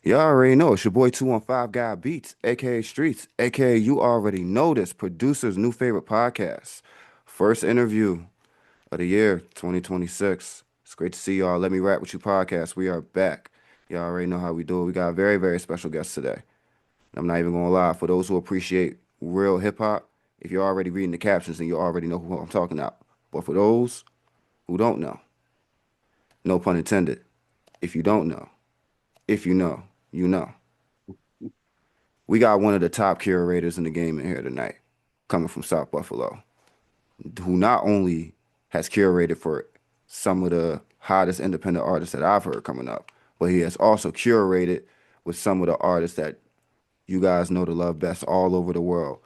Y'all already know it's your boy 215 Guy Beats, aka Streets, aka you already know this producer's new favorite podcast. First interview of the year 2026. It's great to see y'all. Let Me Rap With You podcast. We are back. Y'all already know how we do it. We got a very, very special guest today. I'm not even gonna lie. For those who appreciate real hip hop, if you're already reading the captions, then you already know who I'm talking about. But for those who don't know, no pun intended, if you don't know, if you know, you know. We got one of the top curators in the game in here tonight, coming from South Buffalo, who not only has curated for some of the hottest independent artists that I've heard coming up, but he has also curated with some of the artists that you guys know to love best all over the world,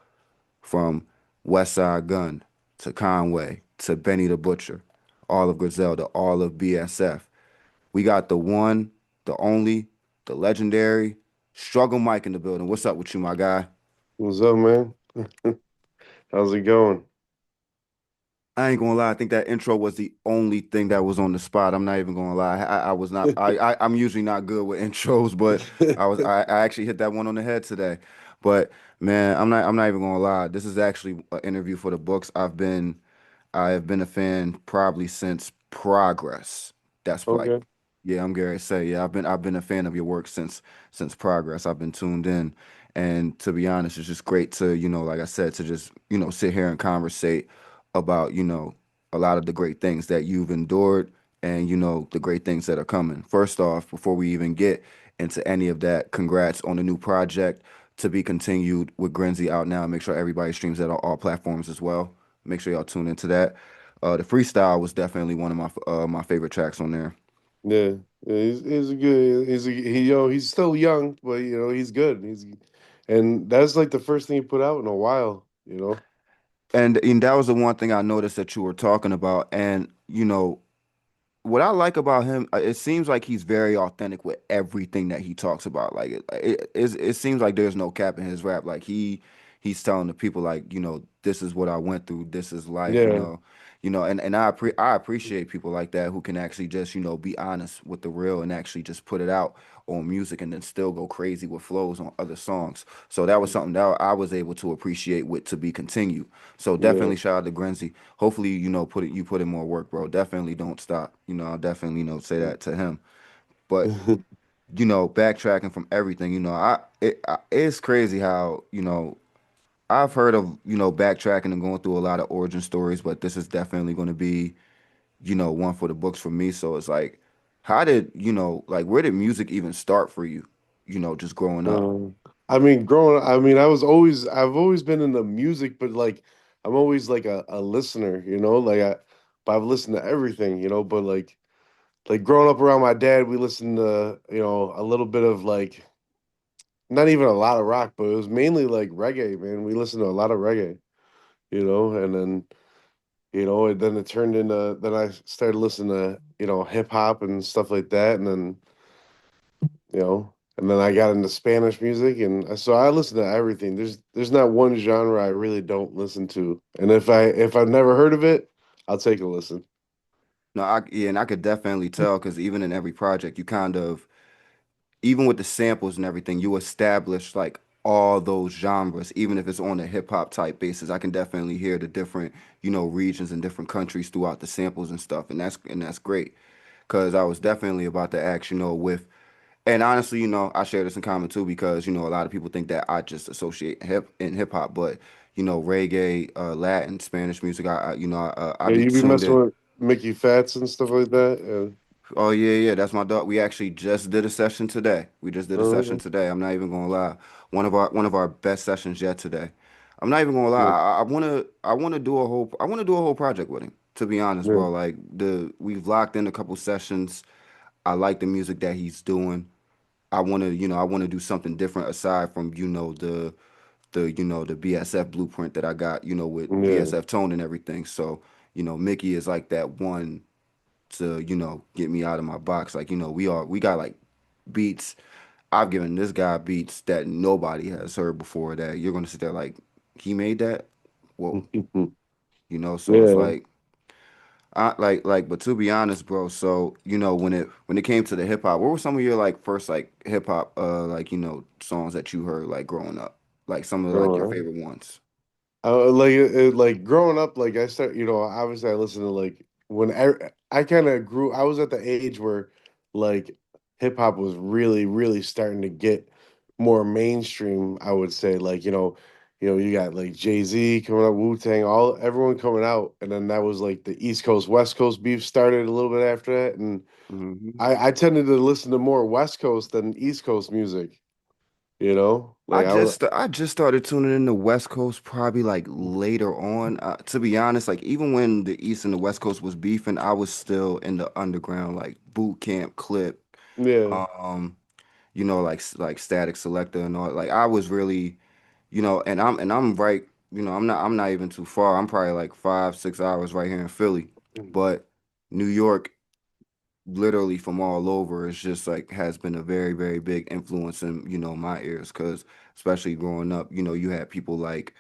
from West Side Gun to Conway to Benny the Butcher, all of Griselda, all of BSF. We got the one, the only, the legendary Struggle Mike in the building. What's up with you, my guy? What's up, man? How's it going? I ain't gonna lie. I think that intro was the only thing that was on the spot. I'm not even gonna lie. I was not. I'm usually not good with intros, but I actually hit that one on the head today. But man, I'm not even gonna lie. This is actually an interview for the books. I have been a fan probably since Progress. That's like, Okay. yeah, I'm Gary say, yeah, I've been a fan of your work since Progress. I've been tuned in, and to be honest, it's just great to like I said, to just sit here and conversate about a lot of the great things that you've endured and the great things that are coming. First off, before we even get into any of that, congrats on the new project to be continued with Grenzy out now. Make sure everybody streams that on all platforms as well. Make sure y'all tune into that. The freestyle was definitely one of my favorite tracks on there. Yeah, yeah, he's a good. He's still young, but he's good. And that's like the first thing he put out in a while. And that was the one thing I noticed that you were talking about. And what I like about him, it seems like he's very authentic with everything that he talks about. Like it seems like there's no cap in his rap. Like he's telling the people like, this is what I went through. This is life. Yeah, And I appreciate people like that who can actually just be honest with the real and actually just put it out on music and then still go crazy with flows on other songs. So that was something that I was able to appreciate with To Be Continued. So yeah, definitely shout out to Grenzy. Hopefully, you put in more work, bro. Definitely don't stop. I'll definitely, say that to him. But, backtracking from everything, it's crazy how, I've heard of, backtracking and going through a lot of origin stories, but this is definitely going to be, one for the books for me. So it's like, how did, like, where did music even start for you, just growing up? Um, I mean, I've always been into music, but like, I'm always like a listener. But I've listened to everything. But like growing up around my dad, we listened to a little bit of like not even a lot of rock, but it was mainly like reggae, man. We listened to a lot of reggae, and then and then it turned into then I started listening to hip hop and stuff like that, and then and then I got into Spanish music, and so I listen to everything. There's not one genre I really don't listen to, and if I've never heard of it, I'll take a listen. No, yeah, and I could definitely tell because even in every project, you kind of even with the samples and everything, you establish like all those genres, even if it's on a hip hop type basis. I can definitely hear the different, regions and different countries throughout the samples and stuff, and that's great. Cause I was definitely about to ask, and honestly, I share this in common too because a lot of people think that I just associate hip hop, but reggae, Latin, Spanish music, I Yeah, be you be tuned messing in. with Mickey Fats and stuff like that. Oh yeah, yeah, that's my dog. We actually just did a session today. We just did a session Okay. today. I'm not even gonna lie. One of our best sessions yet today. I'm not even gonna lie. Yeah, I wanna do a whole project with him. To be honest, yeah, bro. Like we've locked in a couple sessions. I like the music that he's doing. I wanna do something different aside from the BSF blueprint that I got. With yeah. BSF tone and everything. So Mickey is like that one to get me out of my box. Like we got like beats. I've given this guy beats that nobody has heard before. That you're gonna sit there like he made that. Whoa, so it's Yeah. like but to be honest, bro, so when it came to the hip hop, what were some of your like first like hip hop songs that you heard like growing up? Like some of like your Growing favorite ones. like growing up, like I start, obviously I listened to like when I kind of grew. I was at the age where like hip hop was really, really starting to get more mainstream. I would say like you got like Jay-Z coming up, Wu-Tang, all everyone coming out, and then that was like the East Coast West Coast beef started a little bit after that, and Hmm. I tended to listen to more West Coast than East Coast music. I Like I was just I just started tuning in the West Coast probably like later on. To be honest, like even when the East and the West Coast was beefing, I was still in the underground, like boot camp clip, yeah. um, like Static Selector and all. Like I was really, and I'm right, I'm not even too far. I'm probably like 5, 6 hours right here in Philly, but New York literally from all over. It's just like has been a very, very big influence in, my ears. Cause especially growing up, you had people like,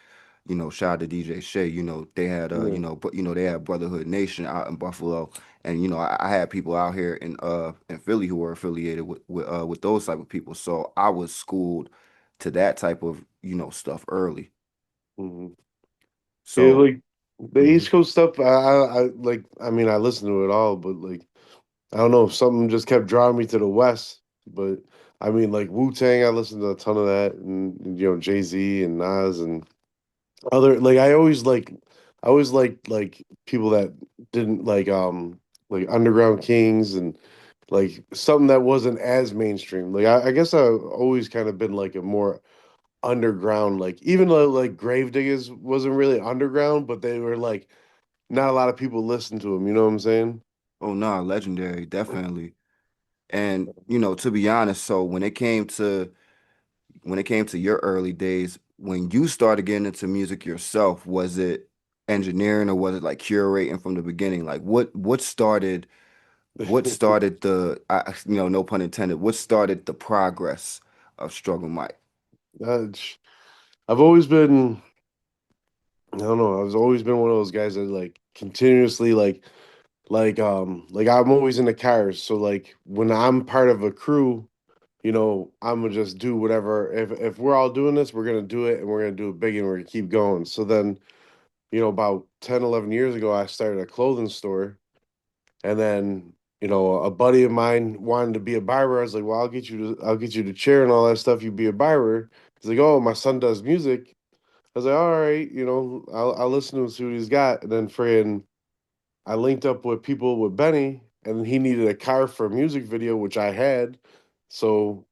shout out to DJ Shay, they had Yeah. but they had Brotherhood Nation out in Buffalo. And I had people out here in Philly who were affiliated with those type of people. So I was schooled to that type of, stuff early. Mhm. Yeah, So like the mhm. East Coast stuff, I like. I mean, I listen to it all, but like, I don't know, something just kept drawing me to the West. But I mean, like Wu-Tang, I listened to a ton of that, and Jay-Z and Nas and other. Like, I always like people that didn't like Underground Kings and like something that wasn't as mainstream. Like, I guess I've always kind of been like a more underground, like even though like Gravediggers wasn't really underground, but they were like not a lot of people listen to them. You know what I'm saying? Oh no, legendary, definitely. And to be honest, so when it came to your early days, when you started getting into music yourself, was it engineering or was it like curating from the beginning? Like what started no pun intended, what started the progress of Struggle Mike? Sh- I've always been, I don't know, I've always been one of those guys that like continuously like I'm always in the cars. So like when I'm part of a crew, I'm gonna just do whatever. If we're all doing this, we're gonna do it and we're gonna do it big and we're gonna keep going. So then, about 10, 11 years ago, I started a clothing store. And then, a buddy of mine wanted to be a barber. I was like, well, I'll get you the chair and all that stuff. You be a barber. He's like, oh, my son does music. I was like, all right, I'll listen to him, see what he's got. And then I linked up with people with Benny, and he needed a car for a music video, which I had. So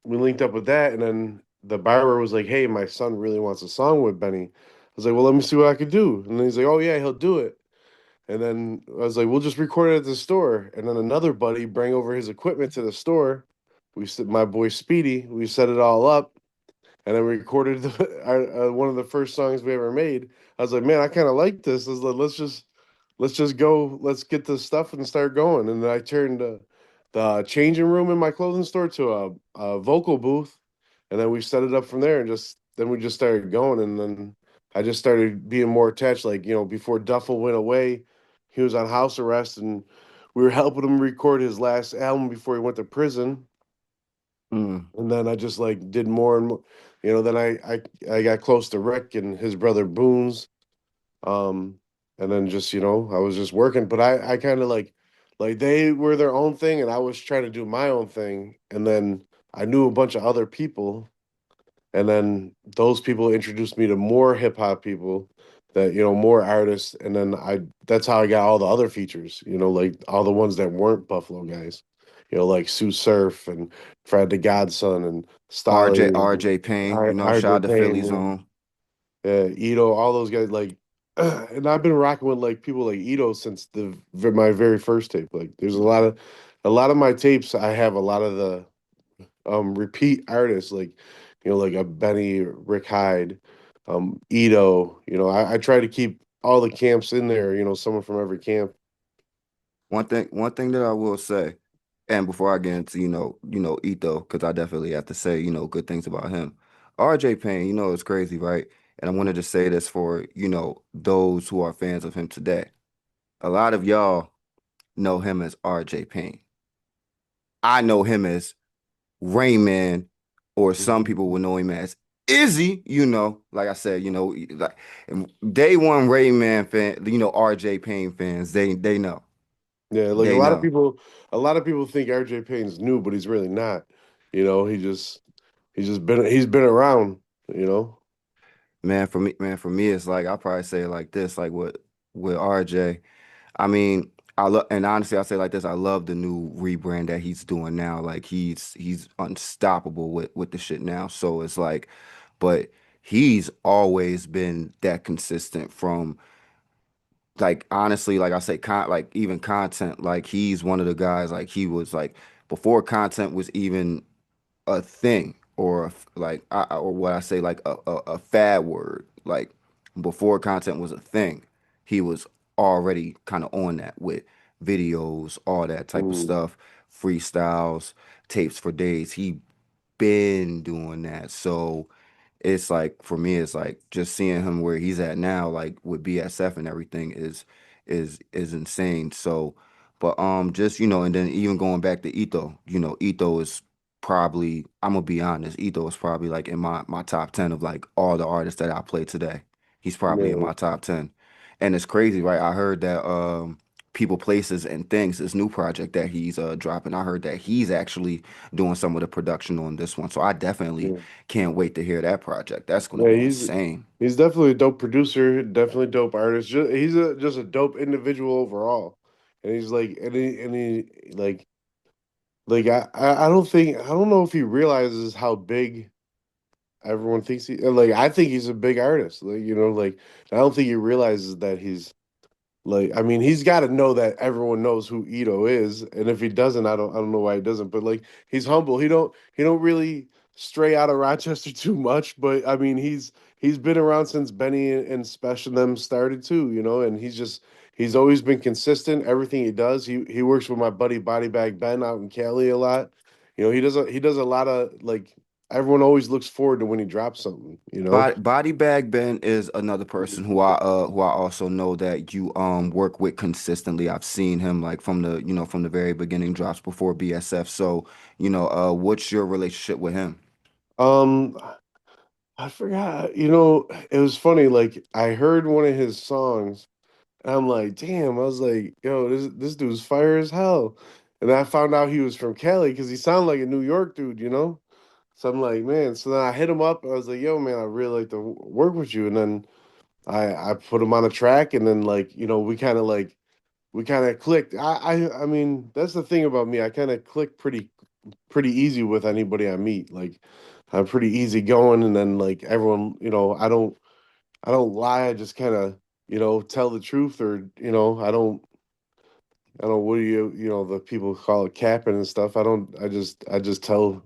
we linked up with that, and then the barber was like, hey, my son really wants a song with Benny. I was like, well, let me see what I could do. And then he's like, oh yeah, he'll do it. And then I was like, we'll just record it at the store. And then another buddy bring over his equipment to the store. My boy Speedy, we set it all up and then we recorded one of the first songs we ever made. I was like, man, I kind of like this. I was like, let's just go, let's get this stuff and start going. And then I turned the changing room in my clothing store to a vocal booth, and then we set it up from there, and just then we just started going, and then I just started being more attached. Like before Duffel went away, he was on house arrest, and we were helping him record his last album before he went to prison. Mm. And then I just like did more and more. Then I got close to Rick and his brother Boone's. Um, and then just, I was just working, but I kind of like they were their own thing and I was trying to do my own thing. And then I knew a bunch of other people. And then those people introduced me to more hip hop people that, more artists. And then that's how I got all the other features, like all the ones that weren't Buffalo guys, like Sue Surf and Fred the Godson and RJ Stolly and RJ Payne, shout RJ out to Philly Payne. Zone. Yeah, Ito, all those guys, like, and I've been rocking with like people like Ito since my very first tape. Like, there's a lot of my tapes. I have a lot of the repeat artists, like, like a Benny, Rick Hyde, Ito. I try to keep all the camps in there. Someone from every camp. One thing that I will say, and before I get into, Etho, because I definitely have to say, good things about him. RJ Payne, it's crazy, right? And I wanted to say this for, those who are fans of him today. A lot of y'all know him as RJ Payne. I know him as Rayman, or some people will know him as Izzy. Like I said, like day one Rayman fan, RJ Payne fans, they know. Yeah, like They know. a lot of people think RJ Payne's new, but he's really not. You know, he's been around, you know. Man, for me, it's like I probably say it like this, like with RJ. I mean, I love, and honestly, I say it like this. I love the new rebrand that he's doing now. Like he's unstoppable with the shit now. So it's like, but he's always been that consistent from, like, honestly, like I say, like even content. Like he's one of the guys. Like he was like before content was even a thing, or like or what I say, like a fad word. Like before content was a thing, he was already kind of on that with videos, all that type of Mm, stuff, freestyles, tapes for days. He been doing that. So it's like for me, it's like just seeing him where he's at now, like with BSF and everything, is insane. So, but just and then even going back to Ito, Ito is probably, I'm gonna be honest, Ito is probably like in my top 10 of like all the artists that I play today. He's probably in yeah. my top 10, and it's crazy, right? I heard that People, Places, and Things, this new project that he's dropping. I heard that he's actually doing some of the production on this one. So I definitely Yeah. can't wait to hear that project. That's gonna Yeah, be insane. he's definitely a dope producer, definitely a dope artist. He's just a dope individual overall. And he's like and he I don't know if he realizes how big everyone thinks he like I think he's a big artist. Like, you know, like I don't think he realizes that he's like, I mean, he's got to know that everyone knows who Ito is, and if he doesn't, I don't know why he doesn't. But like, he's humble. He don't really stray out of Rochester too much. But I mean, he's been around since Benny and Special them started too, you know. And he's always been consistent. Everything he does, he works with my buddy Body Bag Ben out in Cali a lot. You know, he does a lot of like everyone always looks forward to when he drops something. You know. Body Bag Ben is another person who I also know that you work with consistently. I've seen him like from the very beginning drops before BSF. So, what's your relationship with him? Um, I forgot. You know, it was funny. Like I heard one of his songs, and I'm like, damn. I was like, yo, this dude's fire as hell. And I found out he was from Cali because he sounded like a New York dude, you know. So I'm like, man. So then I hit him up. I was like, yo, man, I really like to work with you. And then I put him on a track, and then like, you know, we kind of clicked. I mean, that's the thing about me. I kind of click pretty easy with anybody I meet. Like I'm pretty easy going, and then like everyone, you know, I don't lie. I just kind of, you know, tell the truth, or you know, I don't. What do you know? The people call it capping and stuff. I don't. I just tell.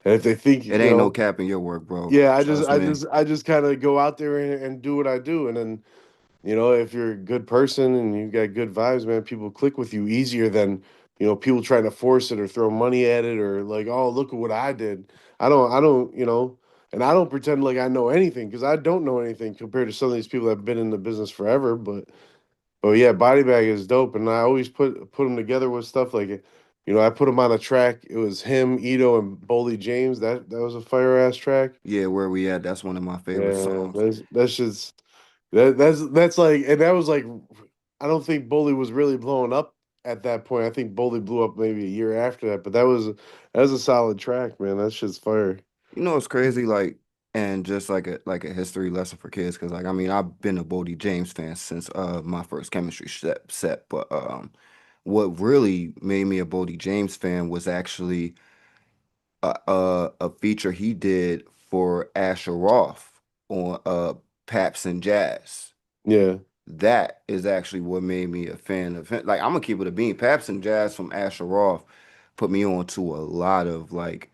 And if they think, It you ain't no know, cap in your work, bro. yeah, Trust me. I just kind of go out there and do what I do, and then you know, if you're a good person and you got good vibes, man, people click with you easier than, you know, people trying to force it or throw money at it or like, oh, look at what I did. I don't, you know, and I don't pretend like I know anything because I don't know anything compared to some of these people that have been in the business forever. But yeah, Body Bag is dope, and I always put them together with stuff like, you know, I put him on a track. It was him, Ito, and Boldy James. That was a fire ass track. Yeah, where we at? That's one of my favorite Yeah, songs. that's just that's like, and that was like, I don't think Bully was really blowing up at that point. I think Bully blew up maybe a year after that, but that was a solid track, man. That shit's fire. It's crazy, like, and just like a history lesson for kids, because like I mean, I've been a Bodie James fan since my first chemistry set, but what really made me a Bodie James fan was actually a feature he did for Asher Roth on Paps and Jazz. Yeah, That is actually what made me a fan of him. Like I'm gonna keep it a bean. Paps and Jazz from Asher Roth put me on to a lot of like,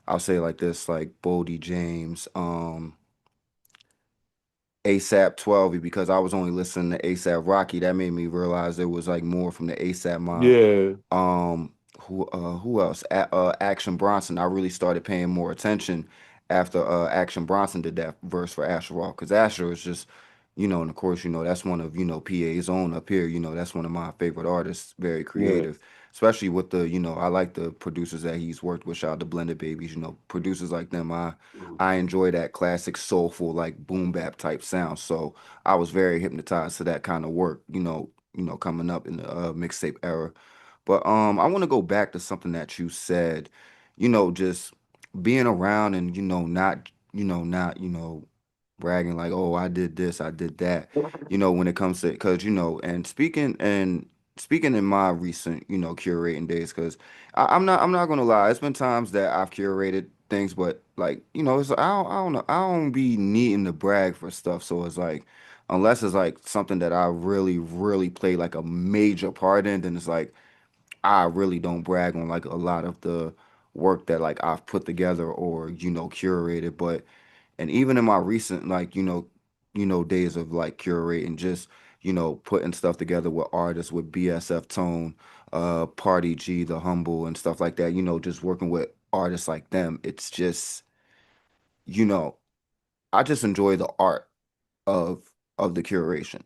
I'll say it like this, like Bodie James, ASAP 12, because I was only listening to ASAP Rocky. That made me realize there was like more from the ASAP mob. yeah, Who else? Action Bronson. I really started paying more attention after Action Bronson did that verse for Asher Roth, because Asher was just, And of course, that's one of, PA's own up here. That's one of my favorite artists, very Yeah. creative, especially with the, I like the producers that he's worked with. Shout out to Blended Babies, producers like them. I enjoy that classic soulful, like boom bap type sound. So I was very hypnotized to that kind of work, coming up in the mixtape era. But I want to go back to something that you said, just being around and, not, bragging like, oh, I did this, I did that, when it comes to, because, and speaking in my recent, curating days, because I'm not gonna lie, it's been times that I've curated things, but like, it's I don't know, I don't be needing to brag for stuff, so it's like, unless it's like something that I really, really play like a major part in, then it's like I really don't brag on like a lot of the work that like I've put together or curated, but and even in my recent like days of like curating, just putting stuff together with artists with BSF Tone, Party G, The Humble, and stuff like that. Just working with artists like them. It's just you know I just enjoy the art of the curation.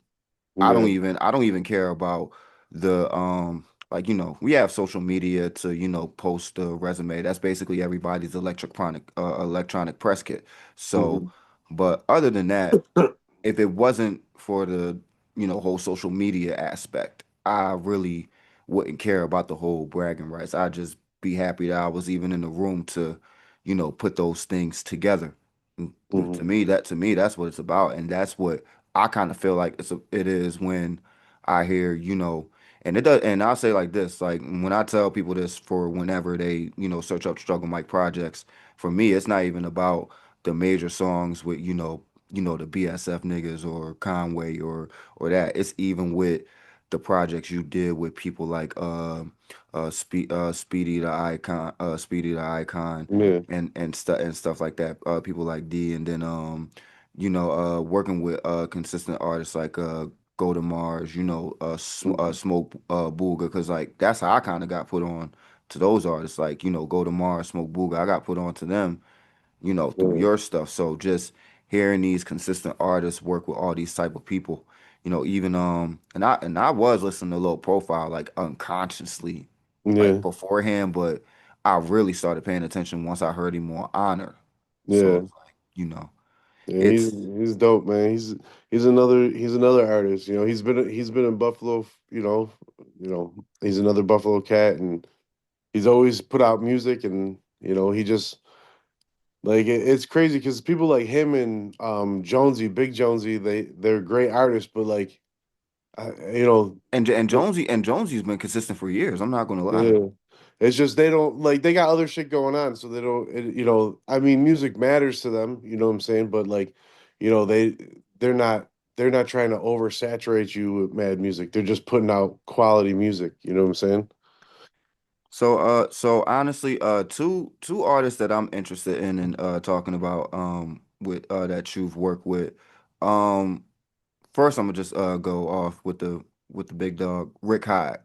Yeah. I don't even care about the like we have social media to post a resume. That's basically everybody's electronic press kit. So, Hmm. but other than that, if it wasn't for the whole social media aspect, I really wouldn't care about the whole bragging rights. I'd just be happy that I was even in the room to put those things together. And Hmm. to me that's what it's about, and that's what I kind of feel like it is when I hear and it does, and I'll say like this, like when I tell people this for whenever they search up Struggle Mike projects, for me it's not even about the major songs with the BSF niggas or Conway or that. It's even with the projects you did with people like Speedy the Icon Yeah. and stuff like that. People like D, and then working with consistent artists like Go to Mars, Hmm. Smoke Booga, because like that's how I kind of got put on to those artists, like Go to Mars, Smoke Booga. I got put on to them through Yeah. your stuff. So just hearing these consistent artists work with all these type of people, even and I was listening to Low Profile like unconsciously, like Yeah. beforehand, but I really started paying attention once I heard him on Honor. So Yeah. it's like, Yeah, it's he's dope, man. He's another artist. You know, he's been in Buffalo. He's another Buffalo cat, and he's always put out music, and he just like it's crazy because people like him and Jonesy, Big Jonesy, they're great artists, but like you know, and Jonesy's been consistent for years. I'm not gonna lie. yeah. It's just they don't like they got other shit going on, so they don't. I mean, music matters to them. You know what I'm saying? But like, you know, they're not trying to oversaturate you with mad music. They're just putting out quality music. You know what I'm saying? So honestly, two artists that I'm interested in talking about with that you've worked with. Um, First, I'm gonna just go off with the big dog, Rick Hyde.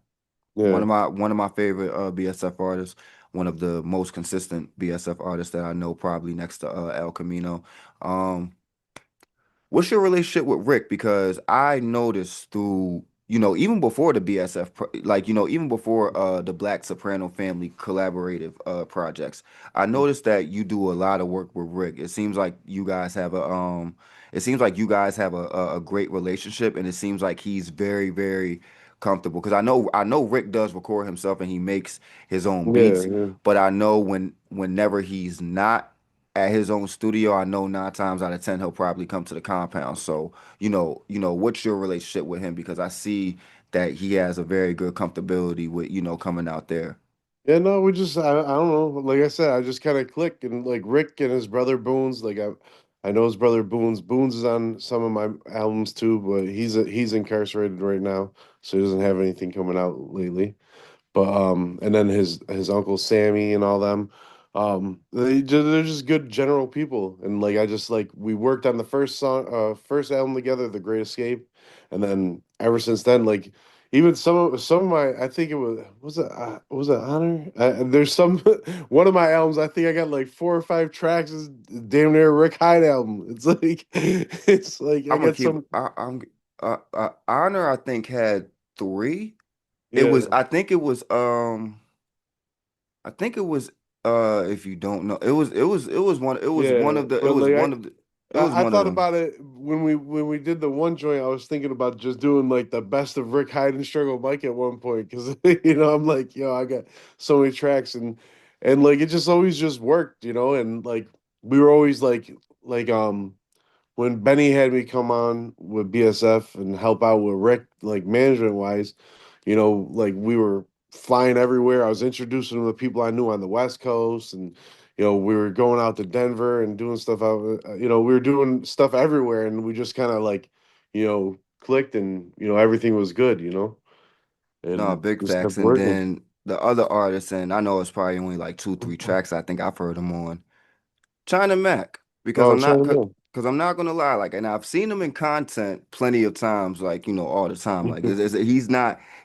Yeah. One of my favorite BSF artists, one of the most consistent BSF artists that I know, probably next to El Camino. Um, What's your relationship with Rick? Because I noticed through, even before the BSF, like, even before the Black Soprano Family collaborative projects, I noticed that you do a lot of work with Rick. It seems like you guys have a great relationship, and it seems like he's very, very comfortable. Because I know Rick does record himself and he makes his own Yeah. beats, Yeah. but I know whenever he's not at his own studio, I know 9 times out of 10 he'll probably come to the compound. So, what's your relationship with him? Because I see that he has a very good comfortability with, coming out there. Yeah, no, I don't know. Like I said, I just kind of click and like Rick and his brother Boone's. I know his brother Boone's. Boone's is on some of my albums too, but he's incarcerated right now, so he doesn't have anything coming out lately. But and then his uncle Sammy and all them, they're just good general people. And like I just like we worked on the first album together, The Great Escape, and then ever since then, like. even some of my, I think it was it Honor? There's some one of my albums. I think I got like 4 or 5 tracks. Is damn near a Rick Hyde album. It's like it's like I I'm gonna got keep. some. I'm Honor. I think had three. It was. Yeah, I think it was. If you don't know, it was one. It was one yeah, of the. It but was like one of the. It was I one of thought them. about it when we did the one joint. I was thinking about just doing like the best of Rick Hyde and Struggle Mike at one point because I'm like, yo, I got so many tracks and like it just always just worked, and like we were always like when Benny had me come on with BSF and help out with Rick, like management wise, like we were flying everywhere. I was introducing them to people I knew on the West Coast, and we were going out to Denver and doing stuff out. We were doing stuff everywhere, and we just kind of like, clicked, and everything was good, No, and big just facts. kept And working. then the other artists, and I know it's probably only like two, three tracks. I think I've heard them on China Mac because Oh, I'm not. China Man. Because I'm not gonna lie, like, and I've seen him in content plenty of times, like, all the time. Like,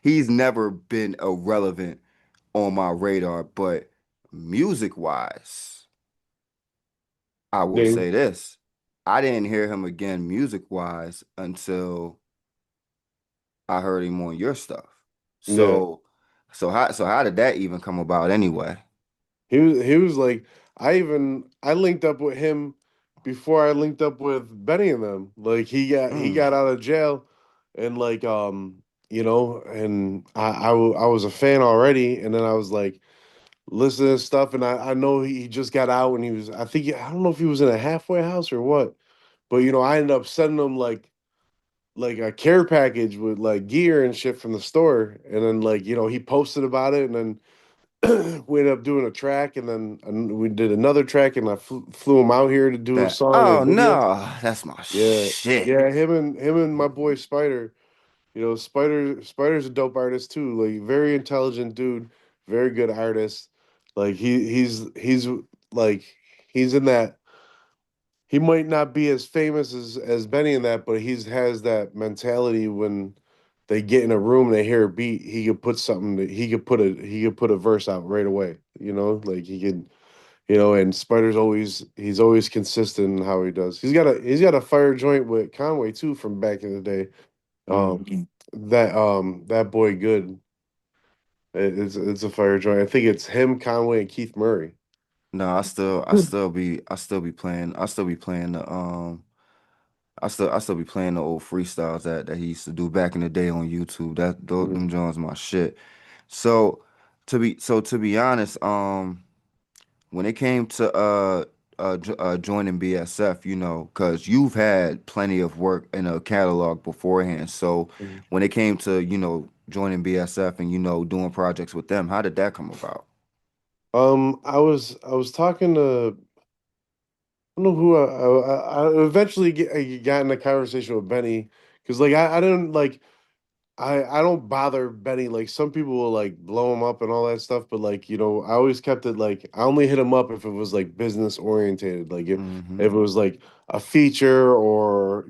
he's never been irrelevant on my radar, but music wise, I will Yeah, say this. I didn't hear him again music wise until I heard him on your stuff. yeah. So how did that even come about anyway? He was like I linked up with him before I linked up with Benny and them. Like he Mm, got out of jail and like and I was a fan already, and then I was like listening to stuff, and I know he just got out, and he was, I don't know if he was in a halfway house or what, but I ended up sending him like a care package with like gear and shit from the store, and then like he posted about it, and then we ended up doing a track, and then we did another track, and I flew him out here to do a that song and a oh video. no, that's my Yeah, shit. yeah, him and my boy Spider. Spider's a dope artist too. Like very intelligent dude, very good artist. Like he's like he's in that. He might not be as famous as Benny in that, but he's has that mentality when they get in a room and they hear a beat, he could put something that he could put a verse out right away. Like he could, and Spider's he's always consistent in how he does. He's got a fire joint with Conway too from back in the day. Mm. That boy good. It's a fire joint. I think it's him, Conway, and Keith Murray. No, I still be playing I still be playing the old freestyles that he used to do back in the day on YouTube. Them joints my shit. So to be honest, when it came to joining BSF, because you've had plenty of work in a catalog beforehand. So Mhm. when it came to, joining BSF and, doing projects with them, how did that come about? I was talking to, I don't know who I eventually I got in a conversation with Benny because like I didn't like I don't bother Benny. Like some people will like blow him up and all that stuff, but like I always kept it like I only hit him up if it was like business orientated. Like Hmm. if it was like a feature or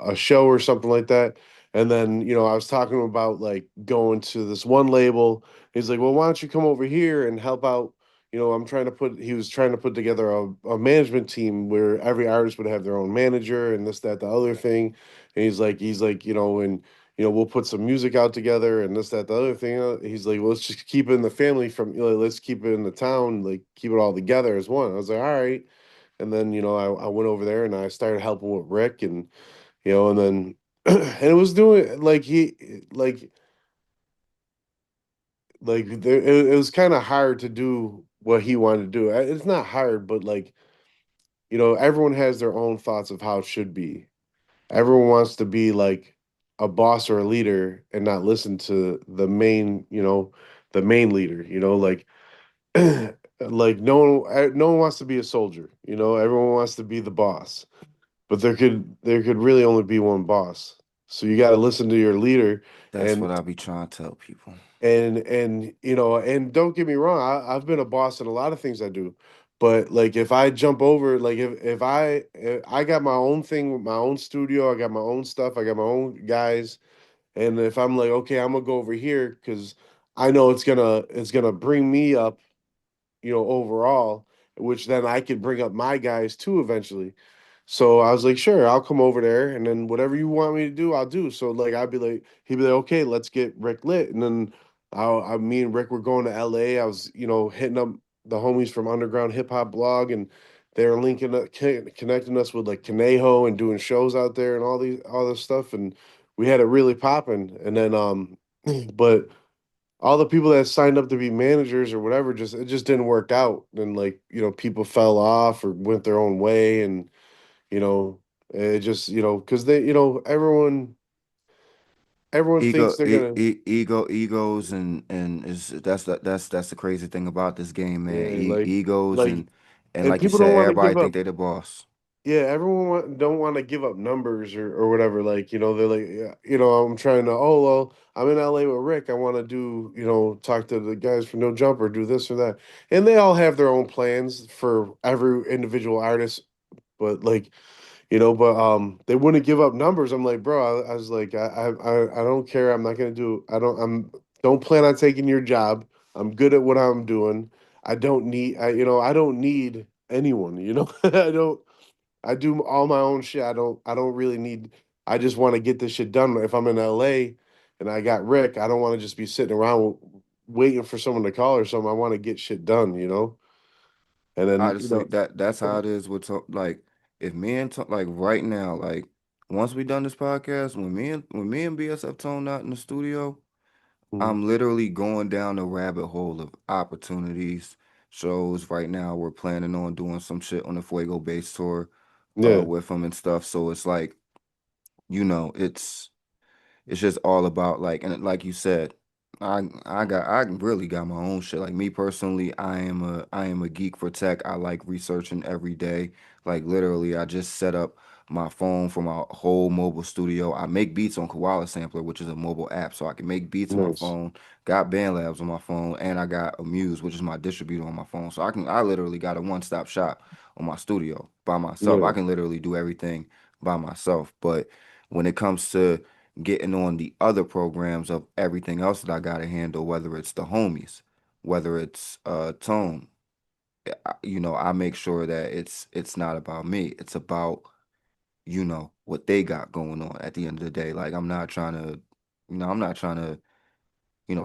a show or something like that. And then I was talking about like going to this one label. He's like, well, why don't you come over here and help out? He was trying to put together a management team where every artist would have their own manager and this, that, the other thing. And he's like, and we'll put some music out together and this, that, the other thing. He's like, well, let's just keep it in the family let's keep it in the town, like keep it all together as one. I was like, all right. And then, I went over there and I started helping with Rick and then, and it was doing like it was kind of hard to do what he wanted to do. It's not hard, but like, everyone has their own thoughts of how it should be. Everyone wants to be like a boss or a leader and not listen to the main leader, like like no one wants to be a soldier, everyone wants to be the boss. But there could really only be one boss. So you got to listen to your leader That's and what I be trying to tell people. and don't get me wrong, I've been a boss in a lot of things I do. But like if I jump over, like if I got my own thing with my own studio, I got my own stuff, I got my own guys, And if I'm like, okay, I'm gonna go over here because I know it's gonna bring me up, overall, which then I could bring up my guys too eventually. So I was like, sure, I'll come over there, and then whatever you want me to do, I'll do. So like, I'd be like, he'd be like, okay, let's get Rick lit, and then me and Rick were going to LA. I was, hitting up the homies from Underground Hip Hop Blog, and they're linking up, connecting us with like Conejo and doing shows out there and all this stuff, and we had it really popping. And then but all the people that signed up to be managers or whatever, just it just didn't work out. And like, people fell off or went their own way, and you know, it just, because they, everyone thinks they're gonna, Egos, and is that's the crazy thing about this game, man. yeah, Egos, like, and and like you people don't said, want to everybody give up. think they the boss. Yeah, everyone don't want to give up numbers or whatever. Like, they're like, yeah, I'm trying to, oh, well, I'm in LA with Rick. I want to do, talk to the guys from No Jumper, do this or that. And they all have their own plans for every individual artist. But like, they wouldn't give up numbers. I'm like, bro, I was like, I don't care. I'm not gonna do. Don't plan on taking your job. I'm good at what I'm doing. I don't need anyone. I don't. I do all my own shit. I don't really need. I just want to get this shit done. If I'm in LA and I got Rick, I don't want to just be sitting around waiting for someone to call or something. I want to get shit done. And then, Honestly, that's how it is with like if me and like right now, like once we done this podcast, when me and BSF Tone out in the studio, Mhm. I'm literally going down the rabbit hole of opportunities, shows. Right now, we're planning on doing some shit on the Fuego Base tour, Yeah, with them and stuff. So it's like, you know, it's just all about like, and like you said, I really got my own shit. Like me personally, I am a geek for tech. I like researching every day. Like literally, I just set up my phone for my whole mobile studio. I make beats on Koala Sampler, which is a mobile app, so I can make beats on my nice. phone. Got BandLabs on my phone, and I got Amuse, which is my distributor on my phone. So I literally got a one-stop shop on my studio by myself. I Yeah, can literally do everything by myself. But when it comes to getting on the other programs of everything else that I gotta handle, whether it's the homies, whether it's Tone, I make sure that it's not about me. It's about, what they got going on at the end of the day. Like I'm not trying to,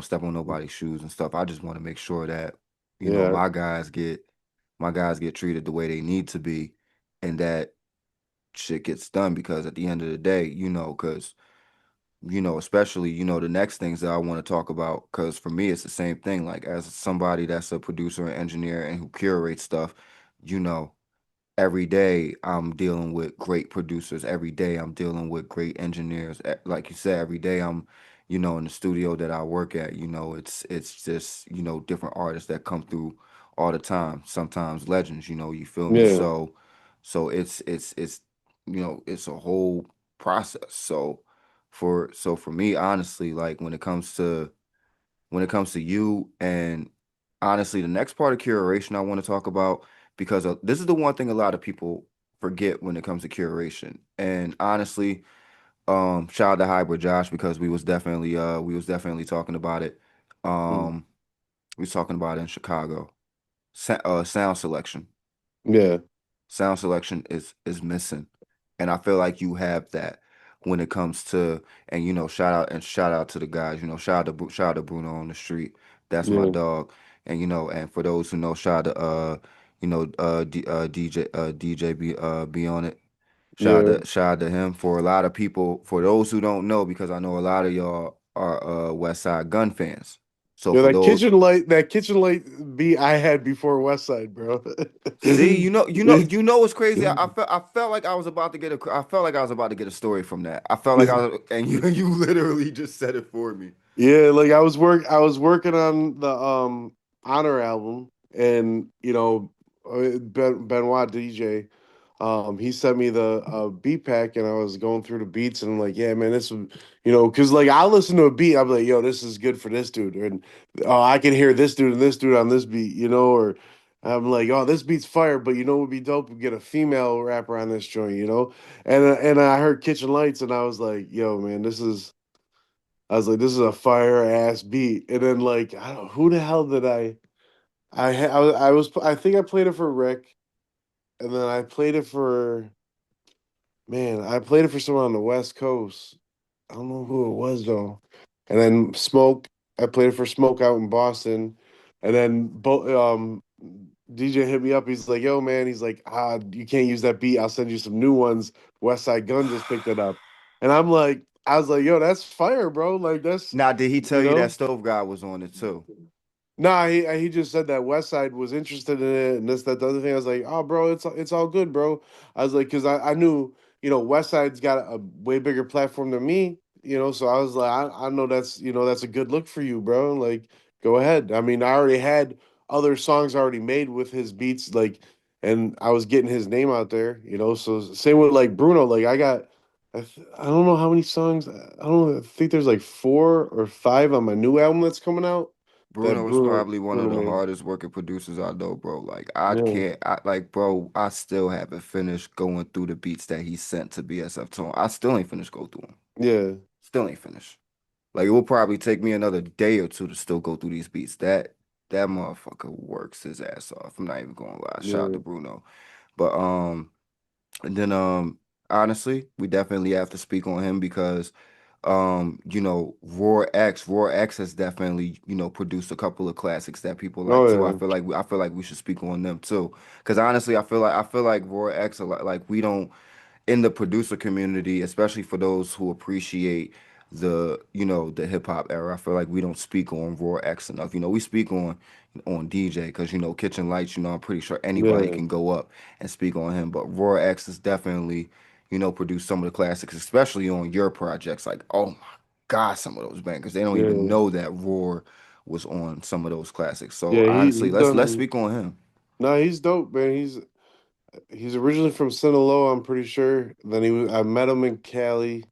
step on nobody's shoes and stuff. I just want to make sure that, yeah, my guys get treated the way they need to be, and that shit gets done because at the end of the day, because especially, the next things that I want to talk about, because for me, it's the same thing. Like, as somebody that's a producer and engineer and who curates stuff, you know, every day I'm dealing with great producers. Every day I'm dealing with great engineers. Like you said, every day I'm, in the studio that I work at, it's just, different artists that come through all the time. Sometimes legends, you feel me? yeah, So it's a whole process. So for me, honestly, like when it comes to you, and honestly, the next part of curation I want to talk about, because this is the one thing a lot of people forget when it comes to curation. And honestly, shout out to Hybrid Josh, because we was definitely talking about it. mm, Um, we was talking about it in Chicago. Sound selection. yeah, Sound selection is missing, and I feel like you have that when it comes to, and shout out to the guys, shout out to Bruno on the street. That's my yeah, dog. And for those who know, shout out to DJ be on it. yeah. Shout out to him. For a lot of people, for those who don't know, because I know a lot of y'all are West Side Gun fans. So Yeah, for those, that kitchen light beat I had before West Side, bro. see, what's crazy? I felt like I was about to get I felt like I was about to get a story from that. I felt like and you literally just said it for me. Yeah, like I was working on the Honor album, and Benoit DJ, he sent me the beat pack, and I was going through the beats, and I'm like, yeah, man, this would, because like I listen to a beat, I'm like, yo, this is good for this dude, and oh, I can hear this dude and this dude on this beat, or I'm like, oh, this beat's fire, but what would be dope? We get a female rapper on this joint, and I heard Kitchen Lights, and I was like, yo, man, this is. I was like, this is a fire ass beat. And then like, I don't who the hell did I think I played it for Rick, and then I played it for I played it for someone on the West Coast. I don't know who it was though. And then Smoke, I played it for Smoke out in Boston. And then DJ hit me up. He's like, "Yo, man," he's like, you can't use that beat. I'll send you some new ones. West Side Gun just picked it up." And I was like, "Yo, that's fire, bro. Like that's, Now, did he tell you you that know." Stove God was on it too? Nah, he just said that West Side was interested in it and this, that, the other thing. I was like, oh, bro, it's all good, bro. I was like, because I knew, West Side's got a way bigger platform than me, so I was like, I know that's a good look for you, bro. Like, go ahead. I mean, I already had other songs already made with his beats, like, and I was getting his name out there, So same with like Bruno, like I don't know how many songs. I don't know. I think there's like 4 or 5 on my new album that's coming out that Bruno is Bruno probably one of Bruno the made. hardest working producers I know, bro. Like I Yeah, can't, I like, bro. I still haven't finished going through the beats that he sent to BSF Tone. I still ain't finished go through them. yeah, Still ain't finished. Like it will probably take me another day or two to still go through these beats. That motherfucker works his ass off. I'm not even gonna lie. Shout out to yeah. Bruno. But and then honestly, we definitely have to speak on him because Roar X has definitely, produced a couple of classics that people like Oh too. yeah, I feel like we should speak on them too. Because honestly, I feel like Roar X a lot like we don't in the producer community, especially for those who appreciate the hip hop era. I feel like we don't speak on Raw X enough. We speak on DJ because Kitchen Lights. I'm pretty sure anybody yeah, can go up and speak on him. But Raw X is definitely produced some of the classics, especially on your projects. Like, oh my God, some of those bangers. They don't even yeah, know that Roar was on some of those classics. So yeah. honestly, He's let's done. speak on him. No, he's dope, man. He's originally from Sinaloa, I'm pretty sure. I met him in Cali,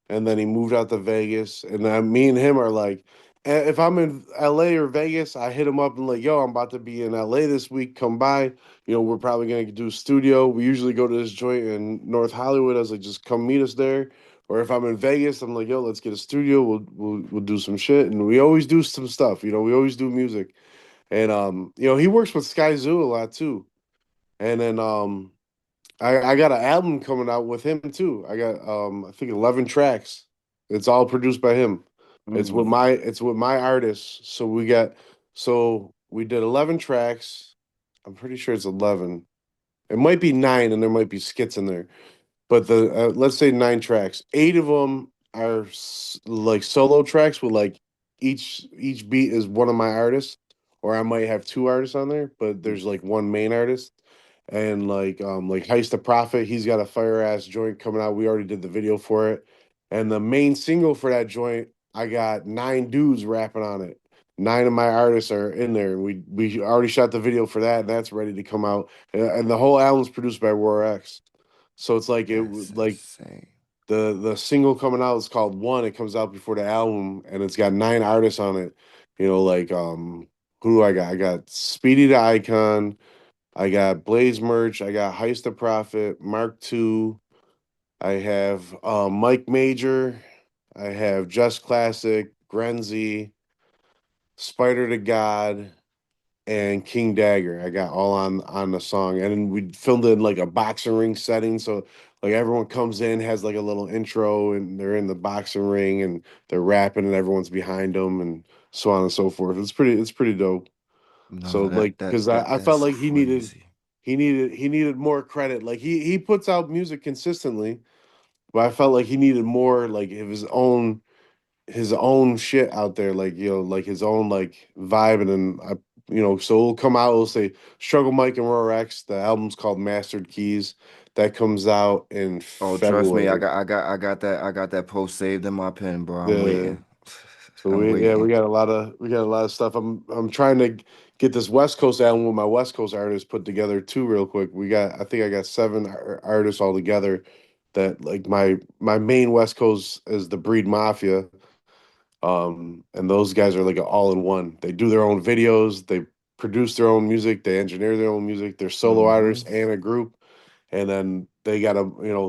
and then he moved out to Vegas. And me and him are like, if I'm in LA or Vegas, I hit him up and like, yo, I'm about to be in LA this week. Come by. We're probably gonna do studio. We usually go to this joint in North Hollywood. I was like, just come meet us there. Or if I'm in Vegas, I'm like, yo, let's get a studio. We'll do some shit, and we always do some stuff. We always do music. And he works with Sky Zoo a lot too. And then I got an album coming out with him too. I got I think 11 tracks. It's all produced by him. Mm, It's with my artists. So we did 11 tracks. I'm pretty sure it's 11. It might be 9 and there might be skits in there. But the let's say 9 tracks. 8 of them are like solo tracks with like each beat is one of my artists, or I might have 2 artists on there, but there's like one main artist. And like Heist the Prophet, he's got a fire ass joint coming out. We already did the video for it. And the main single for that joint, I got 9 dudes rapping on it. 9 of my artists are in there. We already shot the video for that, and that's ready to come out. And the whole album's produced by Roar X. So it's like that's like insane. the single coming out is called One. It comes out before the album, and it's got 9 artists on it. Like who do I got? I got Speedy the Icon. I got Blaze Merch. I got Heist the Prophet, Mark II. I have Mike Major. I have Just Classic, Grenzy, Spider to God, and King Dagger. I got all on the song, and then we filmed it in like a boxing ring setting. So like everyone comes in, has like a little intro, and they're in the boxing ring, and they're rapping, and everyone's behind them, and so on and so forth. It's pretty dope. So No, like, because I felt that's like he needed crazy. he needed he needed more credit. Like he puts out music consistently, but I felt like he needed more like of his own shit out there, like like his own like vibe, and then so it'll come out. It'll say Struggle Mike and Roar X. The album's called Mastered Keys. That comes out in Oh, trust me, February. I got that post saved in my pen, bro. I'm The waiting. So I'm we yeah waiting. we got a lot of stuff. I'm trying to get this West Coast album with my West Coast artists put together too, real quick. I think I got 7 artists all together. That like my main West Coast is the Breed Mafia. And those guys are like an all-in-one. They do their own videos, they produce their own music, they engineer their own music. They're solo Hmm. artists and a group. And then they got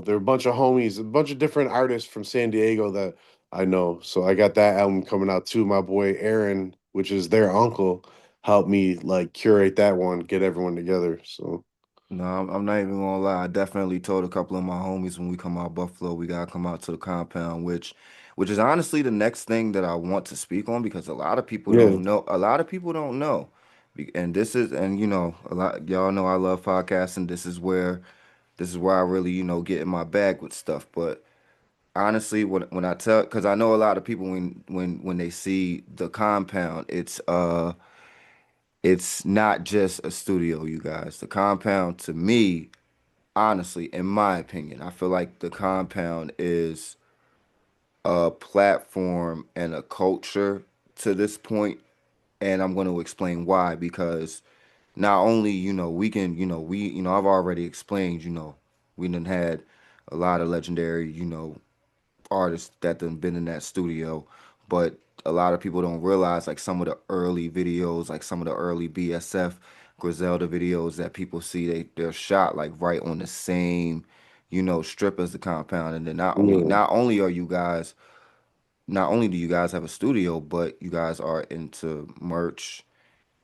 they're a bunch of homies, a bunch of different artists from San Diego that I know. So I got that album coming out too. My boy Aaron, which is their uncle, helped me like curate that one, get everyone together. So No, I'm not even gonna lie. I definitely told a couple of my homies when we come out Buffalo, we gotta come out to the compound, which is honestly the next thing that I want to speak on because a lot of people yeah, don't know. A lot of people don't know. And this is, and you know, a lot y'all know I love podcasting. This is where I really, get in my bag with stuff. But honestly, when I tell, because I know a lot of people when they see the compound, it's not just a studio, you guys. The compound to me, honestly, in my opinion, I feel like the compound is a platform and a culture to this point, and I'm going to explain why. Because not only, we can, I've already explained, we done had a lot of legendary, artists that done been in that studio, but a lot of people don't realize like some of the early videos, like some of the early BSF Griselda videos that people see, they're shot like right on the same, strip as the compound. And then yeah, not only do you guys have a studio, but you guys are into merch.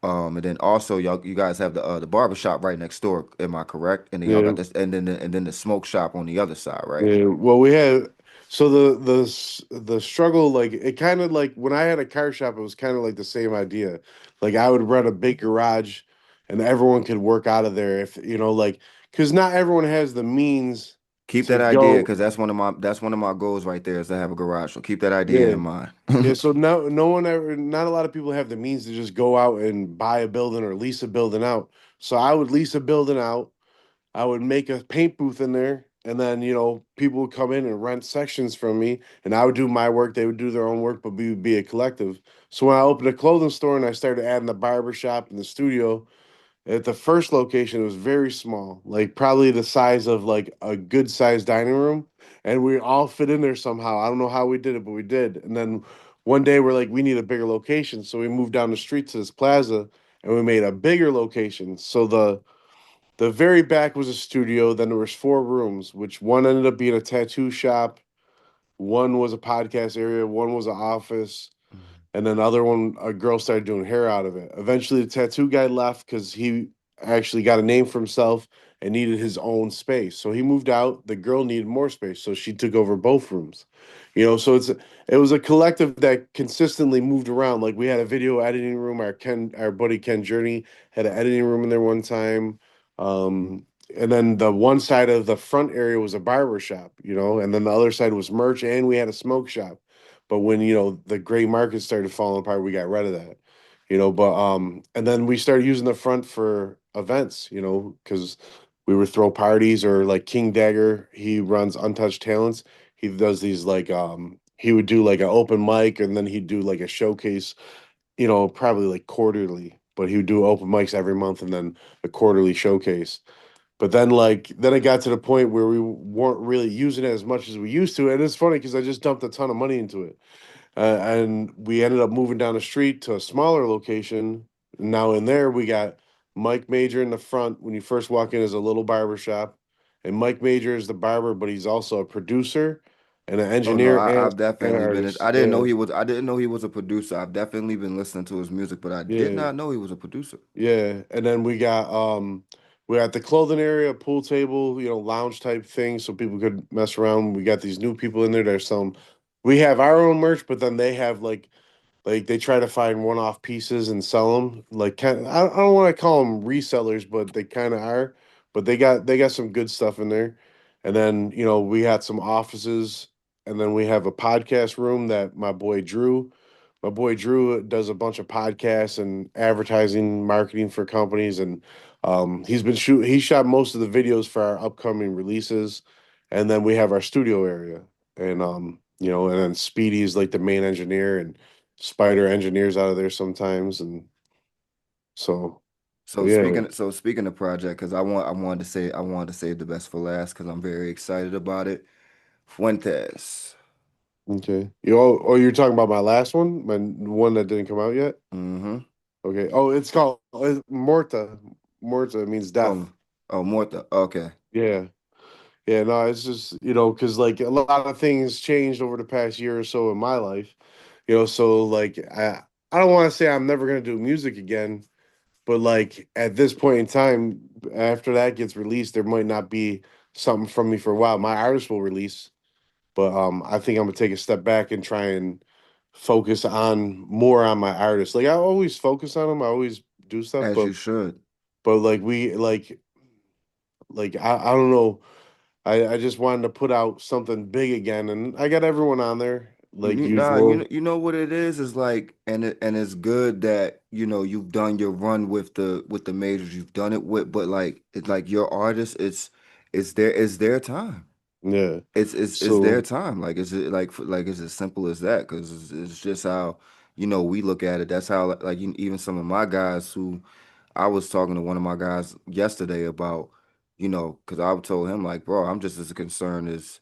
And then also you guys have the barbershop right next door. Am I correct? And then y'all yeah. got this, and then the smoke shop on the other side, right? Yeah, well, we had so the struggle like it kind of like when I had a car shop, it was kind of like the same idea. Like I would rent a big garage, and everyone could work out of there if like because not everyone has the means Keep to that idea go. because that's one of my goals right there is to have a garage. So keep that idea Yeah, in mind. yeah. So no one ever, not a lot of people have the means to just go out and buy a building or lease a building out. So I would lease a building out. I would make a paint booth in there, and then people would come in and rent sections from me, and I would do my work. They would do their own work, but we would be a collective. So when I opened a clothing store and I started adding the barber shop and the studio, at the first location, it was very small, like probably the size of like a good sized dining room, and we all fit in there somehow. I don't know how we did it, but we did. And then one day we're like, we need a bigger location, so we moved down the street to this plaza, and we made a bigger location. So the very back was a studio. Then there was four rooms, which one ended up being a tattoo shop, one was a podcast area, one was an office, and then the other one, a girl started doing hair out of it. Eventually, the tattoo guy left because he actually got a name for himself and needed his own space. So he moved out. The girl needed more space, so she took over both rooms. So it was a collective that consistently moved around. Like we had a video editing room. Our buddy Ken Journey had an editing room in there one time. And then the one side of the front area was a barber shop, and then the other side was merch, and we had a smoke shop. But when the gray market started falling apart, we got rid of that. But and then we started using the front for events, because we would throw parties or like King Dagger, he runs Untouched Talents. He does these like he would do like an open mic and then he'd do like a showcase, probably like quarterly, but he would do open mics every month and then a quarterly showcase. But then it got to the point where we weren't really using it as much as we used to. And it's funny because I just dumped a ton of money into it. And we ended up moving down the street to a smaller location. Now in there we got Mike Major in the front. When you first walk in is a little barber shop. And Mike Major is the barber, but he's also a producer and an Oh no, engineer I've and definitely been. artist. I didn't know Yeah. he was. I didn't know he was a producer. I've definitely been listening to his music, but I did Yeah. not know he was a producer. Yeah, and then we got the clothing area, pool table, lounge type thing so people could mess around. We got these new people in there. There's some we have our own merch, but then they have like they try to find one-off pieces and sell them. Like I don't want to call them resellers, but they kind of are. But they got some good stuff in there. And then, we had some offices and then we have a podcast room that my boy Drew does a bunch of podcasts and advertising marketing for companies, and he shot most of the videos for our upcoming releases. And then we have our studio area, and and then Speedy's like the main engineer, and Spider engineers out of there sometimes, and so So yeah. speaking of project, because I wanted to save the best for last because I'm very excited about it. Fuentes. Okay. You're talking about my last one, my one that didn't come out yet. Mm-hmm. Okay. Oh, it's called Morta. Morta means death. Oh, oh, Morta. Okay. Yeah. Yeah, no, it's just, because like a lot of things changed over the past year or so in my life, so like I don't want to say I'm never gonna do music again, but like at this point in time, after that gets released, there might not be something from me for a while. My artist will release, but I think I'm gonna take a step back and try and focus on more on my artist. Like I always focus on them, I always do stuff, As you should. but like we like I don't know. I just wanted to put out something big again, and I got everyone on there like Nah, usual. you know what it is like, and it's good that you've done your run with the majors you've done it with, but like it's like your artist, it's their time. Yeah. It's their So time. Like like it's as simple as that because it's just how we look at it. That's how like even some of my guys who I was talking to one of my guys yesterday about, because I told him like, bro, I'm just as concerned as,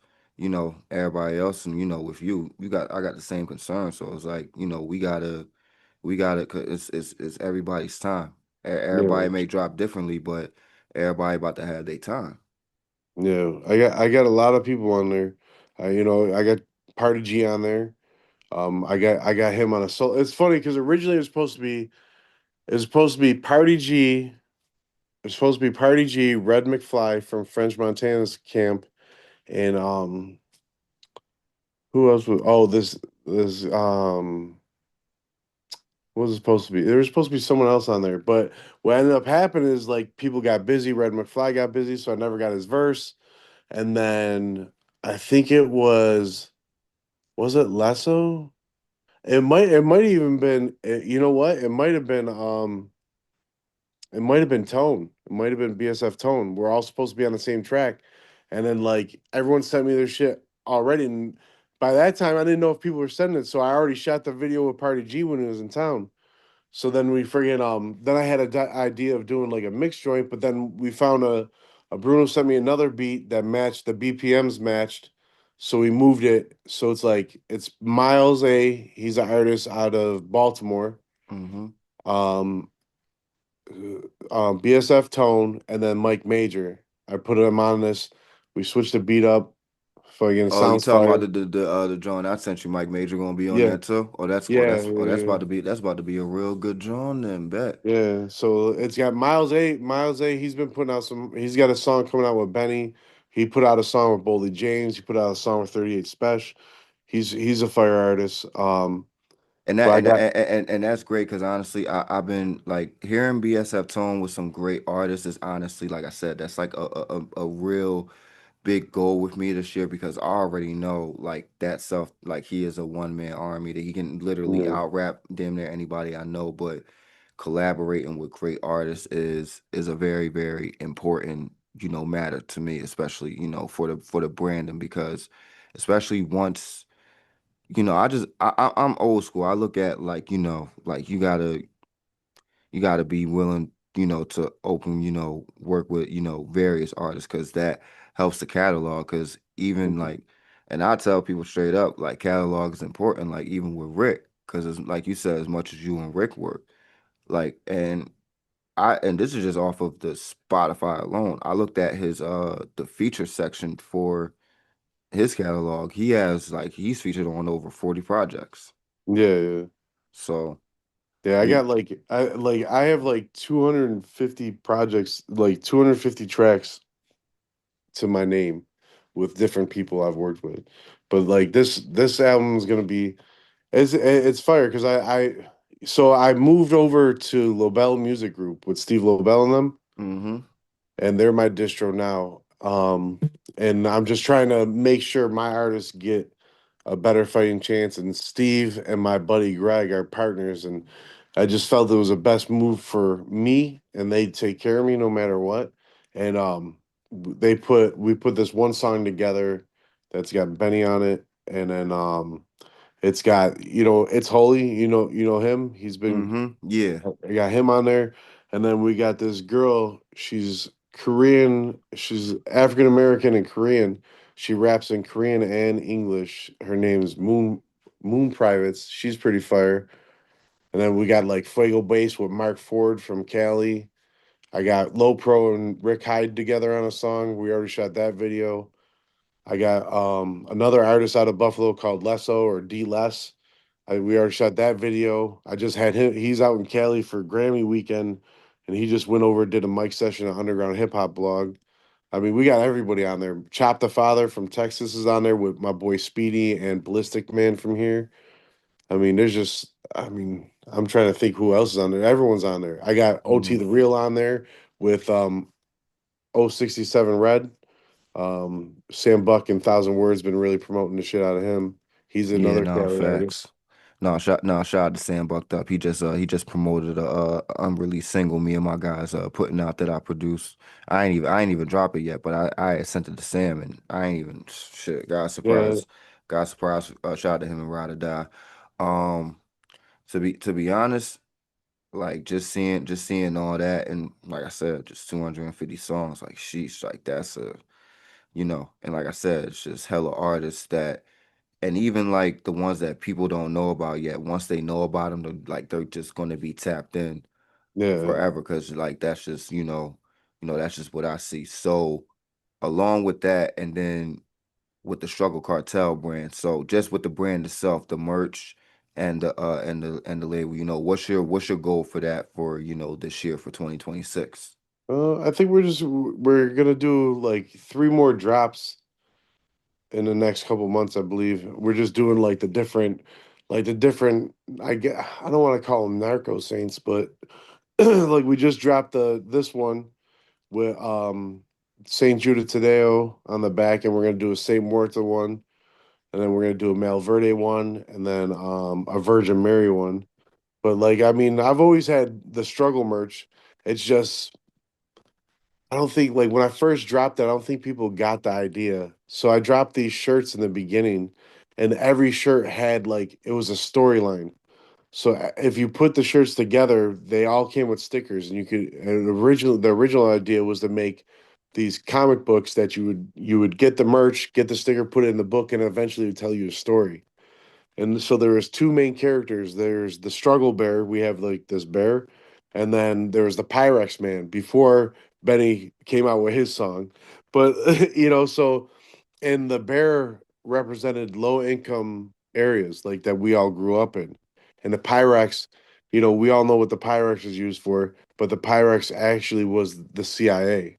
everybody else. And, with I got the same concern. So it's like, we gotta, cause it's everybody's time. yeah, Everybody may drop differently, but everybody about to have their time. yeah. I got a lot of people on there. I got Party G on there. I got him on a solo. It's funny because originally it was supposed to be Party G. It was supposed to be Party G, Red McFly from French Montana's camp, and who else was? Oh, this what was it supposed to be? There was supposed to be someone else on there, but what ended up happening is like people got busy. Red McFly got busy, so I never got his verse. And then I think was it Lesso? It might even been you know what? It might have been Tone. It might have been BSF Tone. We're all supposed to be on the same track. And then like everyone sent me their shit already. And by that time I didn't know if people were sending it. So I already shot the video with Party G when he was in town. So then we friggin' then I had a idea of doing like a mixed joint, but then we found a Bruno sent me another beat that matched the BPMs matched. So we moved it. So it's Miles A. He's an artist out of Baltimore. Hmm. Um BSF Tone and then Mike Major. I put him on this. We switched the beat up. Fucking Oh, you sounds talking about fire. the joint I sent you, Mike Major gonna be on Yeah. that too? Yeah, That's yeah, that's about to be a real good joint then bet. yeah. So it's got Miles A. Miles A. He's been putting out some. He's got a song coming out with Benny. He put out a song with Boldy James. He put out a song with 38 Special. He's a fire artist. And But that I got and that's great because honestly, I've been like hearing BSF Tone with some great artists is honestly, like I said, that's like a real big goal with me this year because I already know like that stuff, like he is a one man army that he can literally yeah, out rap damn near anybody I know, but collaborating with great artists is a very important, matter to me, especially, for the branding because especially once I'm old school. I look at like, like you gotta be willing, to open, work with, various artists because that helps the catalog. Because even mhm, like, and I tell people straight up, like catalog is important. Like even with Rick, because it's like you said, as much as you and Rick work, like, and this is just off of the Spotify alone. I looked at his the feature section for his catalog. He has like he's featured on over 40 projects. yeah, yeah. So Yeah, I you got I have like 250 projects, like 250 tracks to my name with different people I've worked with. But like this album is gonna be it's fire because I moved over to Lobel Music Group with Steve Lobel and them, mm-hmm. and they're my distro now. And I'm just trying to make sure my artists get a better fighting chance. And Steve and my buddy Greg are partners, and I just felt it was the best move for me, and they take care of me no matter what. And we put this one song together that's got Benny on it, and then it's got it's Holy, you know him. He's been Mm-hmm. Yeah. I got him on there, and then we got this girl. She's Korean. She's African American and Korean. She raps in Korean and English. Her name's Moon Privates. She's pretty fire. And then we got like Fuego Bass with Mark Ford from Cali. I got Low Pro and Rick Hyde together on a song. We already shot that video. I got another artist out of Buffalo called Lesso or D Less. We already shot that video. I just had him. He's out in Cali for Grammy weekend, and he just went over and did a mic session at Underground Hip Hop Blog. I mean, we got everybody on there. Chop the Father from Texas is on there with my boy Speedy and Ballistic Man from here. I mean, there's just, I mean, I'm trying to think who else is on there. Everyone's on there. I got OT Mm. the Real on there with 067 Red. Sam Buck and Thousand Words been really promoting the shit out of him. He's Yeah, another no Cali artist. facts. No, shout out to Sam Bucked Up. He just promoted a unreleased single me and my guys putting out that I produced. I ain't even drop it yet, but I had sent it to Sam and I ain't even shit. Yeah. Got surprised. Shout out to him and Ride or Die. Um, to be honest, like just seeing all that and like I said, just 250 songs. Like sheesh, like that's a and like I said, it's just hella artists that. And even like the ones that people don't know about yet, once they know about them, they're just going to be tapped in Yeah. forever because like that's just that's just what I see. So along with that, and then with the Struggle Cartel brand, so just with the brand itself, the merch and the label, what's your goal for that for this year for 2026? I think we're gonna do like three more drops in the next couple months, I believe. We're just doing like the different. I don't want to call them narco saints, but like we just dropped the this one with Saint Judah Tadeo on the back, and we're gonna do a Saint Martha one, and then we're gonna do a Malverde one, and then a Virgin Mary one. But like, I mean, I've always had the struggle merch. It's just I don't think like when I first dropped it, I don't think people got the idea. So I dropped these shirts in the beginning, and every shirt had like it was a storyline. So if you put the shirts together, they all came with stickers, and you could and the original idea was to make these comic books that you would get the merch, get the sticker, put it in the book, and eventually it would tell you a story. And so there was two main characters. There's the struggle bear. We have like this bear, and then there's the Pyrex man before Benny came out with his song. But so and the bear represented low income areas like that we all grew up in. And the Pyrex, we all know what the Pyrex is used for, but the Pyrex actually was the CIA.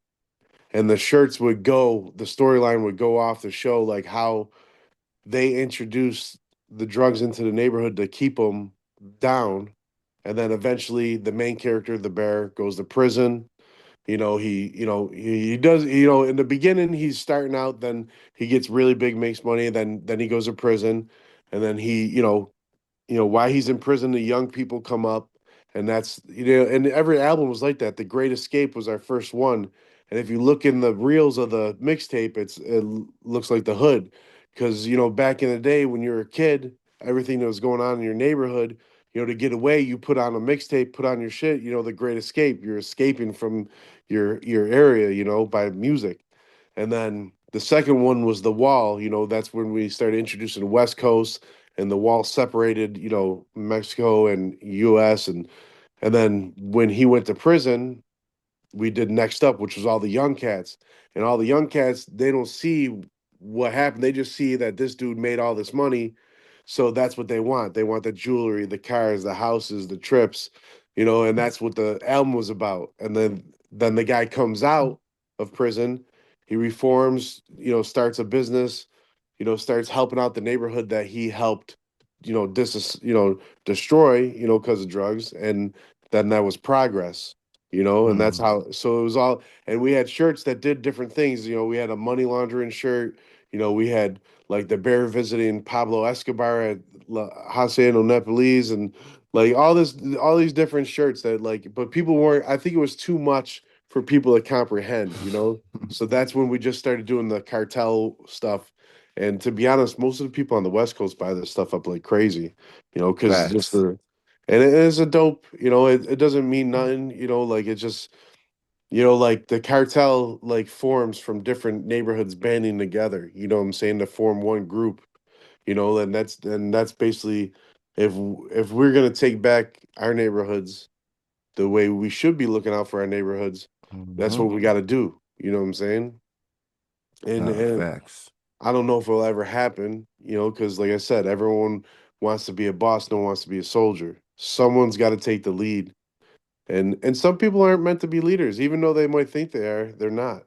And the shirts would go, the storyline would go off the show like how they introduce the drugs into the neighborhood to keep them down. And then eventually the main character, the bear, goes to prison. He does, in the beginning he's starting out, then he gets really big, makes money, then he goes to prison, and then while he's in prison, the young people come up, and and every album was like that. The Great Escape was our first one, and if you look in the reels of the mixtape, it looks like the hood, because back in the day when you were a kid, everything that was going on in your neighborhood, to get away, you put on a mixtape, put on your shit, the Great Escape. You're escaping from your area, by music, and then the second one was the Wall. That's when we started introducing the West Coast and the wall separated, Mexico and US and then when he went to prison, we did next up, which was all the young cats. And all the young cats, they don't see what happened. They just see that this dude made all this money. So that's what they want. They want the jewelry, the cars, the houses, the trips, and that's what the album was about. And then the guy comes out of prison, he reforms, starts a business, starts helping out the neighborhood that he helped, destroy, because of drugs. And then that was progress, and that's Mm. how, so it was all, and we had shirts that did different things. We had a money laundering shirt, we had like the bear visiting Pablo Escobar at La Hacienda Nepalese and like all these different shirts that like, but people weren't, I think it was too much for people to comprehend. So that's when we just started doing the cartel stuff. And to be honest, most of the people on the West Coast buy this stuff up like crazy, because just Facts. and it is a dope, it doesn't mean nothing, like it just, like the cartel like forms from different neighborhoods banding together, what I'm saying, to form one group, and that's basically if we're gonna take back our neighborhoods, the way we should be looking out for our neighborhoods, that's Hmm. what we got to do. You know what I'm saying? Nah, And facts. I don't know if it'll ever happen, because like I said, everyone wants to be a boss, no one wants to be a soldier. Someone's got to take the lead. And some people aren't meant to be leaders, even though they might think they are, they're not.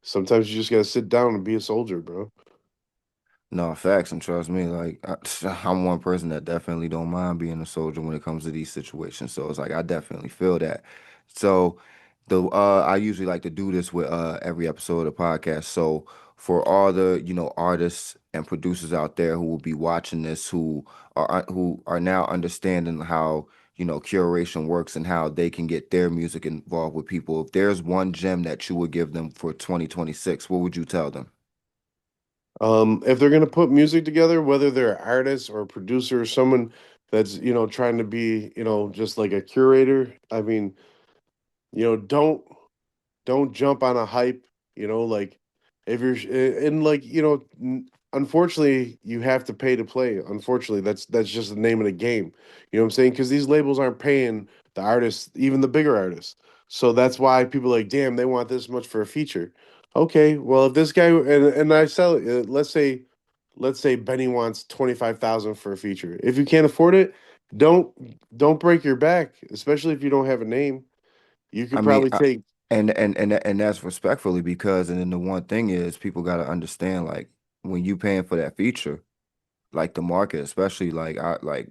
Sometimes you just got to sit down and be a soldier, bro. No, facts, and trust me, like I'm one person that definitely don't mind being a soldier when it comes to these situations. So it's like I definitely feel that. So the I usually like to do this with every episode of the podcast. So for all the, artists and producers out there who will be watching this, who are now understanding how, curation works and how they can get their music involved with people. If there's one gem that you would give them for 2026, what would you tell them? If they're gonna put music together, whether they're artists or producer or someone that's trying to be just like a curator, I mean, don't jump on a hype, like if you're and like unfortunately you have to pay to play. Unfortunately, that's just the name of the game. You know what I'm saying? Because these labels aren't paying the artists, even the bigger artists. So that's why people are like, damn, they want this much for a feature. Okay, well if this guy and I sell it, let's say Benny wants 25,000 for a feature. If you can't afford it, don't don't break your back, especially if you don't have a name. You I could mean, probably take and that's respectfully because, and then the one thing is people got to understand, like, when you paying for that feature, like the market, especially like I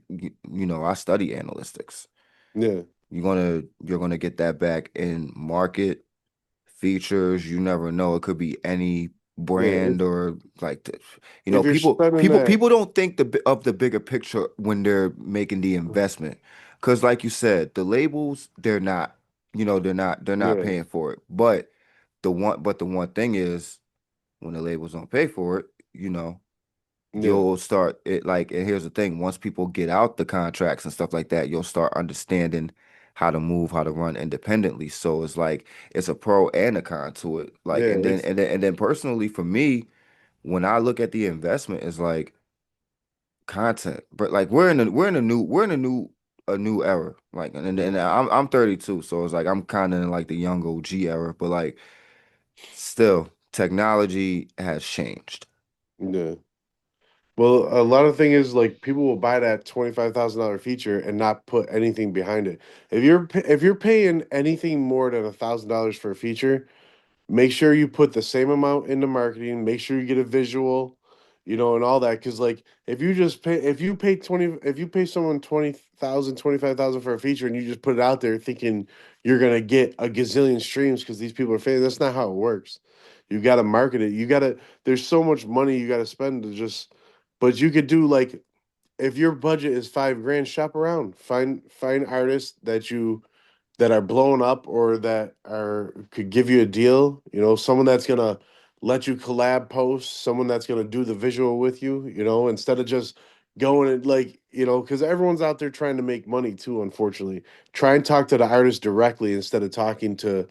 study analytics. yeah. You're gonna get that back in market features. You never know. It could be any Yeah, brand or like if you're people spending people that, people don't think of the bigger picture when they're making the investment. Because like you said, the labels, they're not yeah, paying for it. But the one thing is, when the labels don't pay for it, yeah, you'll start it, like, and here's the thing, once people get out the contracts and stuff like that, you'll start understanding how to move, how to run independently. So it's like it's a pro and a con to it. yeah. Like, and then It's and then and then personally for me, when I look at the investment, it's like content. But like we're in a new era. Like, and I'm 32, so it's like I'm kind of in like the young OG era, but like still technology has changed. yeah. Well, a lot of thing is like people will buy that $25,000 feature and not put anything behind it. If you're paying anything more than $1,000 for a feature, make sure you put the same amount into marketing. Make sure you get a visual, and all that. Because like if you pay someone 20,000, 25,000 for a feature, and you just put it out there thinking you're gonna get a gazillion streams because these people are fans. That's not how it works. You got to market it. You got to. There's so much money you got to spend to just. But you could do like if your budget is 5 grand, shop around. Find artists that are blown up or that are could give you a deal, someone that's gonna let you collab post, someone that's gonna do the visual with you, instead of just going and like, because everyone's out there trying to make money too, unfortunately. Try and talk to the artist directly instead of talking to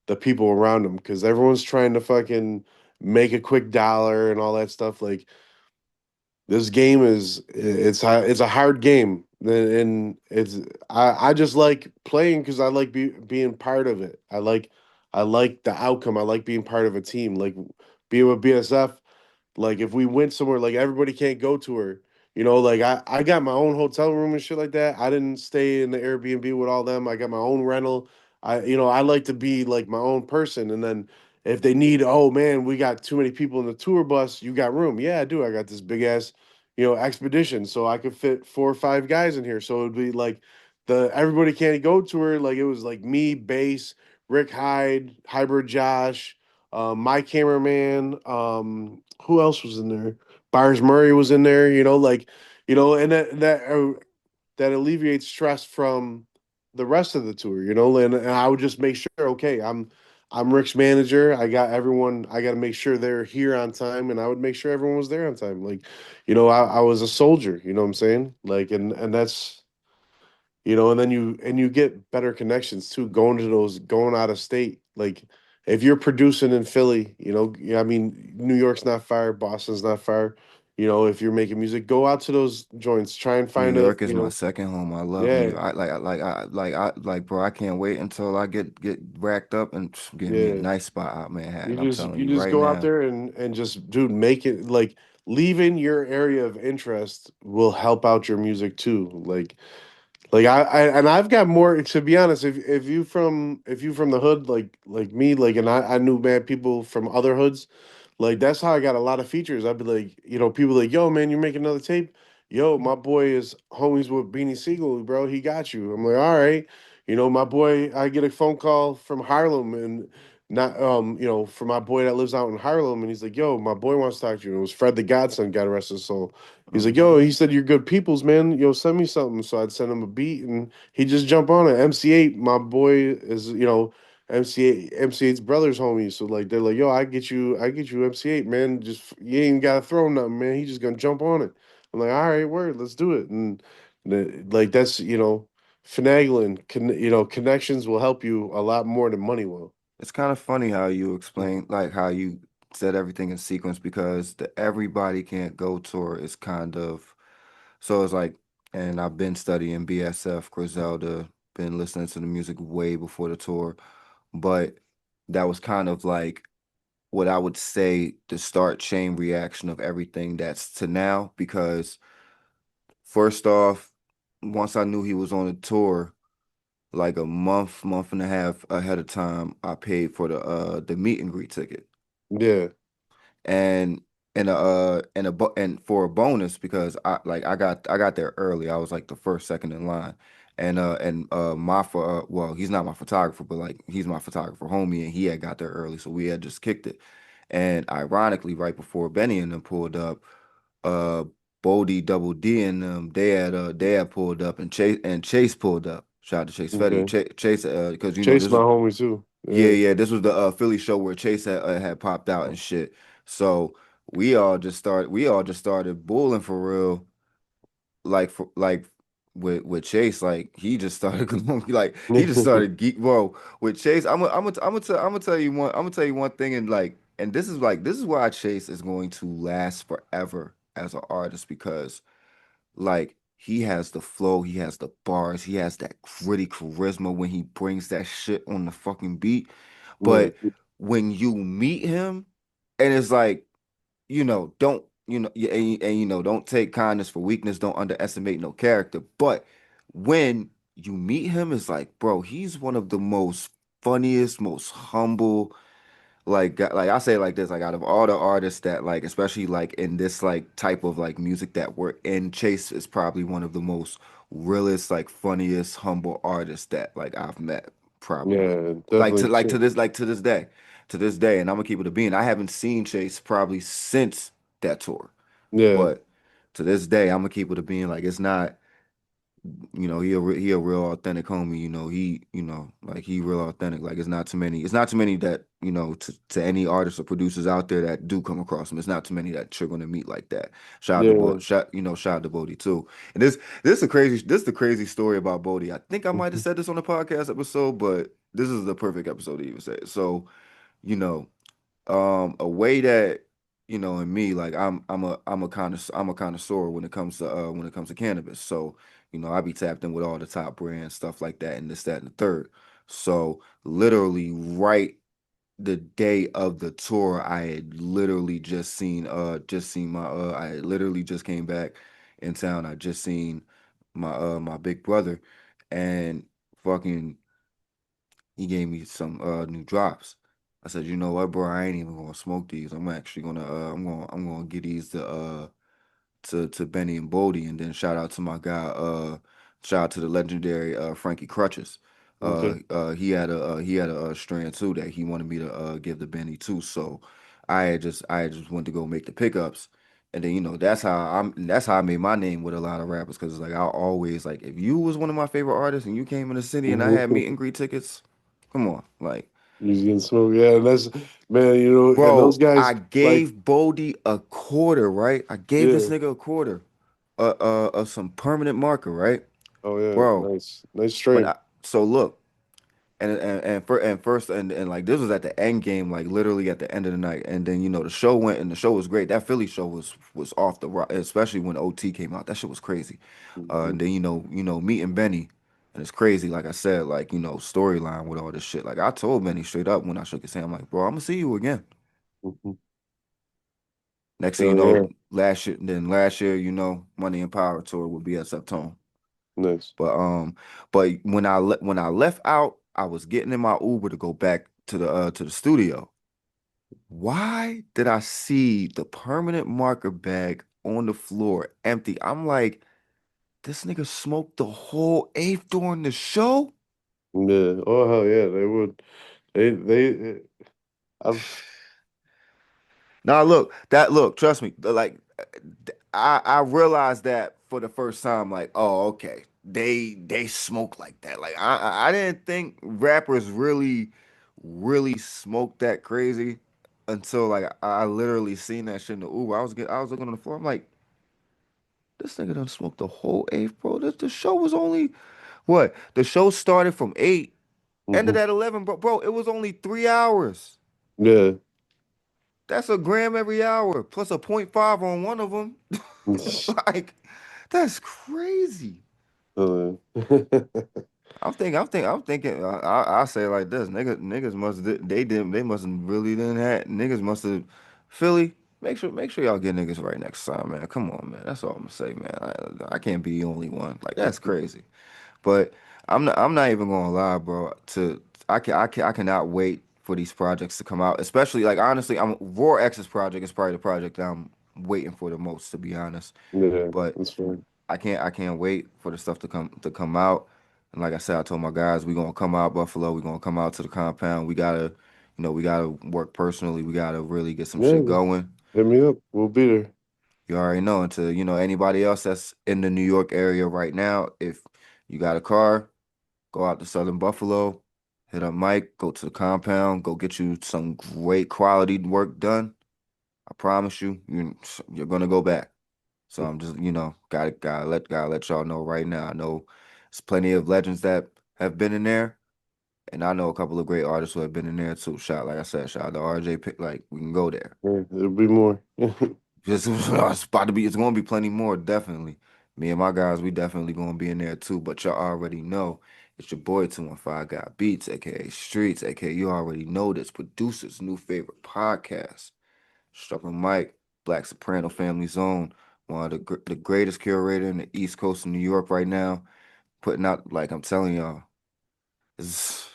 the people around them because everyone's trying to fucking make a quick dollar and all that stuff. Like this game it's a hard game, and I just like playing because I like being part of it. I like the outcome. I like being part of a team. Like being with BSF, like if we went somewhere, like everybody can't go to her. Like I got my own hotel room and shit like that. I didn't stay in the Airbnb with all them. I got my own rental. I like to be like my own person. And then if they need, oh man, we got too many people in the tour bus, you got room? Yeah, I do. I got this big ass, expedition, so I could fit 4 or 5 guys in here. So it'd be like the everybody can't go to her. Like it was like me, bass, Rick Hyde, Hybrid Josh, my cameraman, who else was in there? Bars Murray was in there, like, and that alleviates stress from the rest of the tour, and I would just make sure, okay, I'm Rick's manager. I got everyone. I got to make sure they're here on time, and I would make sure everyone was there on time. Like, I was a soldier. You know what I'm saying? Like, and that's and then you get better connections too, going out of state. Like if you're producing in Philly, yeah, I mean New York's not far, Boston's not far. if you're making music, go out to those joints, try and New find a, York is my second home. I love New yeah, York. Bro. I can't wait until I get racked up and get me a yeah. nice spot out You Manhattan. I'm just telling you you just right go out now. there and just, dude, make it like leaving your area of interest will help out your music too. Like and I've got more, to be honest. If you from the hood, like me, like, and I knew mad people from other hoods. Like that's how I got a lot of features. I'd be like, people like, yo, man, you make another tape? Yo, my boy is homies with Beanie Siegel, bro. He got you. I'm like, all right. My boy, I get a phone call from Harlem, and not from my boy that lives out in Harlem, and he's like, yo, my boy wants to talk to you. And it was Fred the Godson, God rest his soul. He's like, Hmm. yo, he said you're good peoples, man. Yo, send me something. So I'd send him a beat, and he just jump on it. MC8, my boy is, MC8's brothers homie. So like they're like, yo, I get you MC8, man. Just you ain't gotta throw nothing, man. He just gonna jump on it. I'm like, all right, word, let's do it. And like that's, finagling, connections will help you a lot more than money will. It's kind of funny how you explain, like how you said everything in sequence because the Everybody Can't Go tour is kind of so it's like, and I've been studying BSF, Griselda, been listening to the music way before the tour, but that was kind of like what I would say the start chain reaction of everything that's to now because first off, once I knew he was on the tour, like a month and a half ahead of time, I paid for the meet and greet ticket. Yeah. And and for a bonus because I got there early. I was like the first second in line. And my for well, he's not my photographer, but like he's my photographer homie and he had got there early, so we had just kicked it. And ironically, right before Benny and them pulled up, uh Bodie Double D and them they had pulled up and Chase pulled up. Shout out to Chase Fetty. Okay. Chase because Chase this my homie too. yeah, Yeah. yeah, this was the Philly show where Chase had popped out and shit. So we all just started bulling for real, like with Chase, like he just started going like he just started geek bro with Chase. I'm gonna tell you one thing and this is why Chase is going to last forever as an artist because like he has the flow, he has the bars, he has that gritty charisma when he brings that shit on the fucking beat. Yeah. But when you meet him, and it's like, don't, yeah, don't take kindness for weakness, don't underestimate no character. But when you meet him, it's like, bro, he's one of the most funniest, most humble, like I say it like this, like out of all the artists that like, especially like in this like type of like music that we're in, Chase is probably one of the most realest, like funniest, humble artists that like I've met, probably. Yeah, Like to definitely. like to this like to this day, and I'm gonna keep it a bean. I haven't seen Chase probably since that tour, Yeah. but to this day, I'm gonna keep it a bean. Like it's not. He a real authentic homie. Like he real authentic. Like it's not too many that to any artists or producers out there that do come across him. It's not too many that you're gonna meet like that. Yeah. Shout out to Bodie too. And this is the crazy story about Bodie. I think I might have said this on the podcast episode, but this is the perfect episode to even say it. So you know a way that in me like I'm a connoisseur when it comes to cannabis. So I be tapped in with all the top brands, stuff like that, and this, that, and the third. So literally right the day of the tour, I had literally just seen my I had literally just came back in town. I just seen my big brother and fucking he gave me some new drops. I said, you know what, bro? I ain't even gonna smoke these. I'm actually gonna I'm gonna get these to Benny and Bodie, and then shout out to the legendary Frankie Crutches. Okay. He had a strand too that he wanted me to give to Benny too. So I had just went to go make the pickups. And then that's how I made my name with a lot of rappers because like I always like if you was one of my favorite artists and you came in the city and I had meet and greet tickets, come on, like He's getting smoked. Yeah, and that's, man, and those bro, I guys, like, gave Bodie a quarter, right? I gave this yeah. nigga a quarter, of some permanent marker, right, Oh yeah, bro? nice. Nice When strain. I so look. and first and like this was at the end game, like literally at the end of the night. And then the show went and the show was great. That Philly show was off the rock, especially when OT came out. That shit was crazy. Mhm. And then meeting Benny, and it's crazy. Like I said, like storyline with all this shit. Like I told Benny straight up when I shook his hand, I'm like, bro, I'm gonna see you again. Mhm. Next thing you Oh know, yeah, last year, Money and Power tour would be at Septone. nice. But when I left out, I was getting in my Uber to go back to the studio. Why did I see the permanent marker bag on the floor empty? I'm like, this nigga smoked the whole eighth during the show? Yeah. Oh hell yeah, they would. They. I've. Now look, trust me, I realized that for the first time, like, oh, okay, they smoke like that. Like I didn't think rappers really smoke that crazy until like I literally seen that shit in the Uber. I was looking on the floor. I'm like, this nigga done smoked the whole eighth, bro. The show was only what? The show started from 8, ended Mhm. at 11, bro. Bro, it was only 3 hours. Yeah. That's a gram every hour plus a point 0.5 on one of them. Like, that's crazy. Yeah. I'm thinking. I say it like this: niggas they mustn't really didn't have niggas must have Philly. Make sure y'all get niggas right next time, man. Come on, man. That's all I'm gonna say, man. I can't be the only one. Like that's crazy. But I'm not even gonna lie, bro. I cannot wait for these projects to come out. Especially like honestly, I'm Roar X's project is probably the project that I'm waiting for the most, to be honest. Yeah, But that's fine. I can't wait for the stuff to come out. And like I said, I told my guys we gonna come out Buffalo. We gonna come out to the compound. We gotta work personally. We gotta really get some shit Yeah, going. hit me up. We'll be there. You already know. And to anybody else that's in the New York area right now, if you got a car, go out to Southern Buffalo, hit up Mike, go to the compound, go get you some great quality work done. I promise you're gonna go back. So I'm just, gotta let y'all know right now. I know there's plenty of legends that have been in there, and I know a couple of great artists who have been in there too. Like I said, shout out to RJ. Like we can go there. Yeah, there'll be more. It's gonna be plenty more, definitely. Me and my guys, we definitely gonna be in there too. But y'all already know it's your boy 215 Got Beats, aka Streets, aka you already know this producer's new favorite podcast. Struggle Mike, Black Soprano Family Zone, one of the greatest curator in the East Coast of New York right now, putting out like I'm telling y'all, it's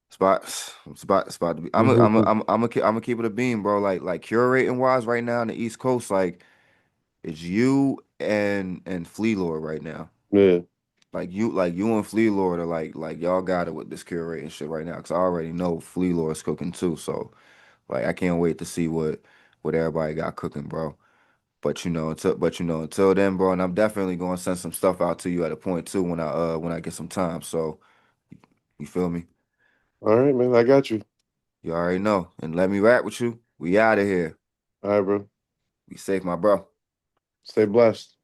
it's about to be. I'm gonna keep it a beam, bro. Like curating wise, right now in the East Coast, like it's you and Flea Lord right now. Yeah. Like you and Flea Lord are like y'all got it with this curating shit right now. Cause I already know Flea Lord's cooking too. So like I can't wait to see what everybody got cooking, bro. Until then, bro, and I'm definitely gonna send some stuff out to you at a point too when I get some time. So you feel me? All right, man. I got you. You already know. And let me rap with you. We out of here. All right, bro. Be safe, my bro. Stay blessed.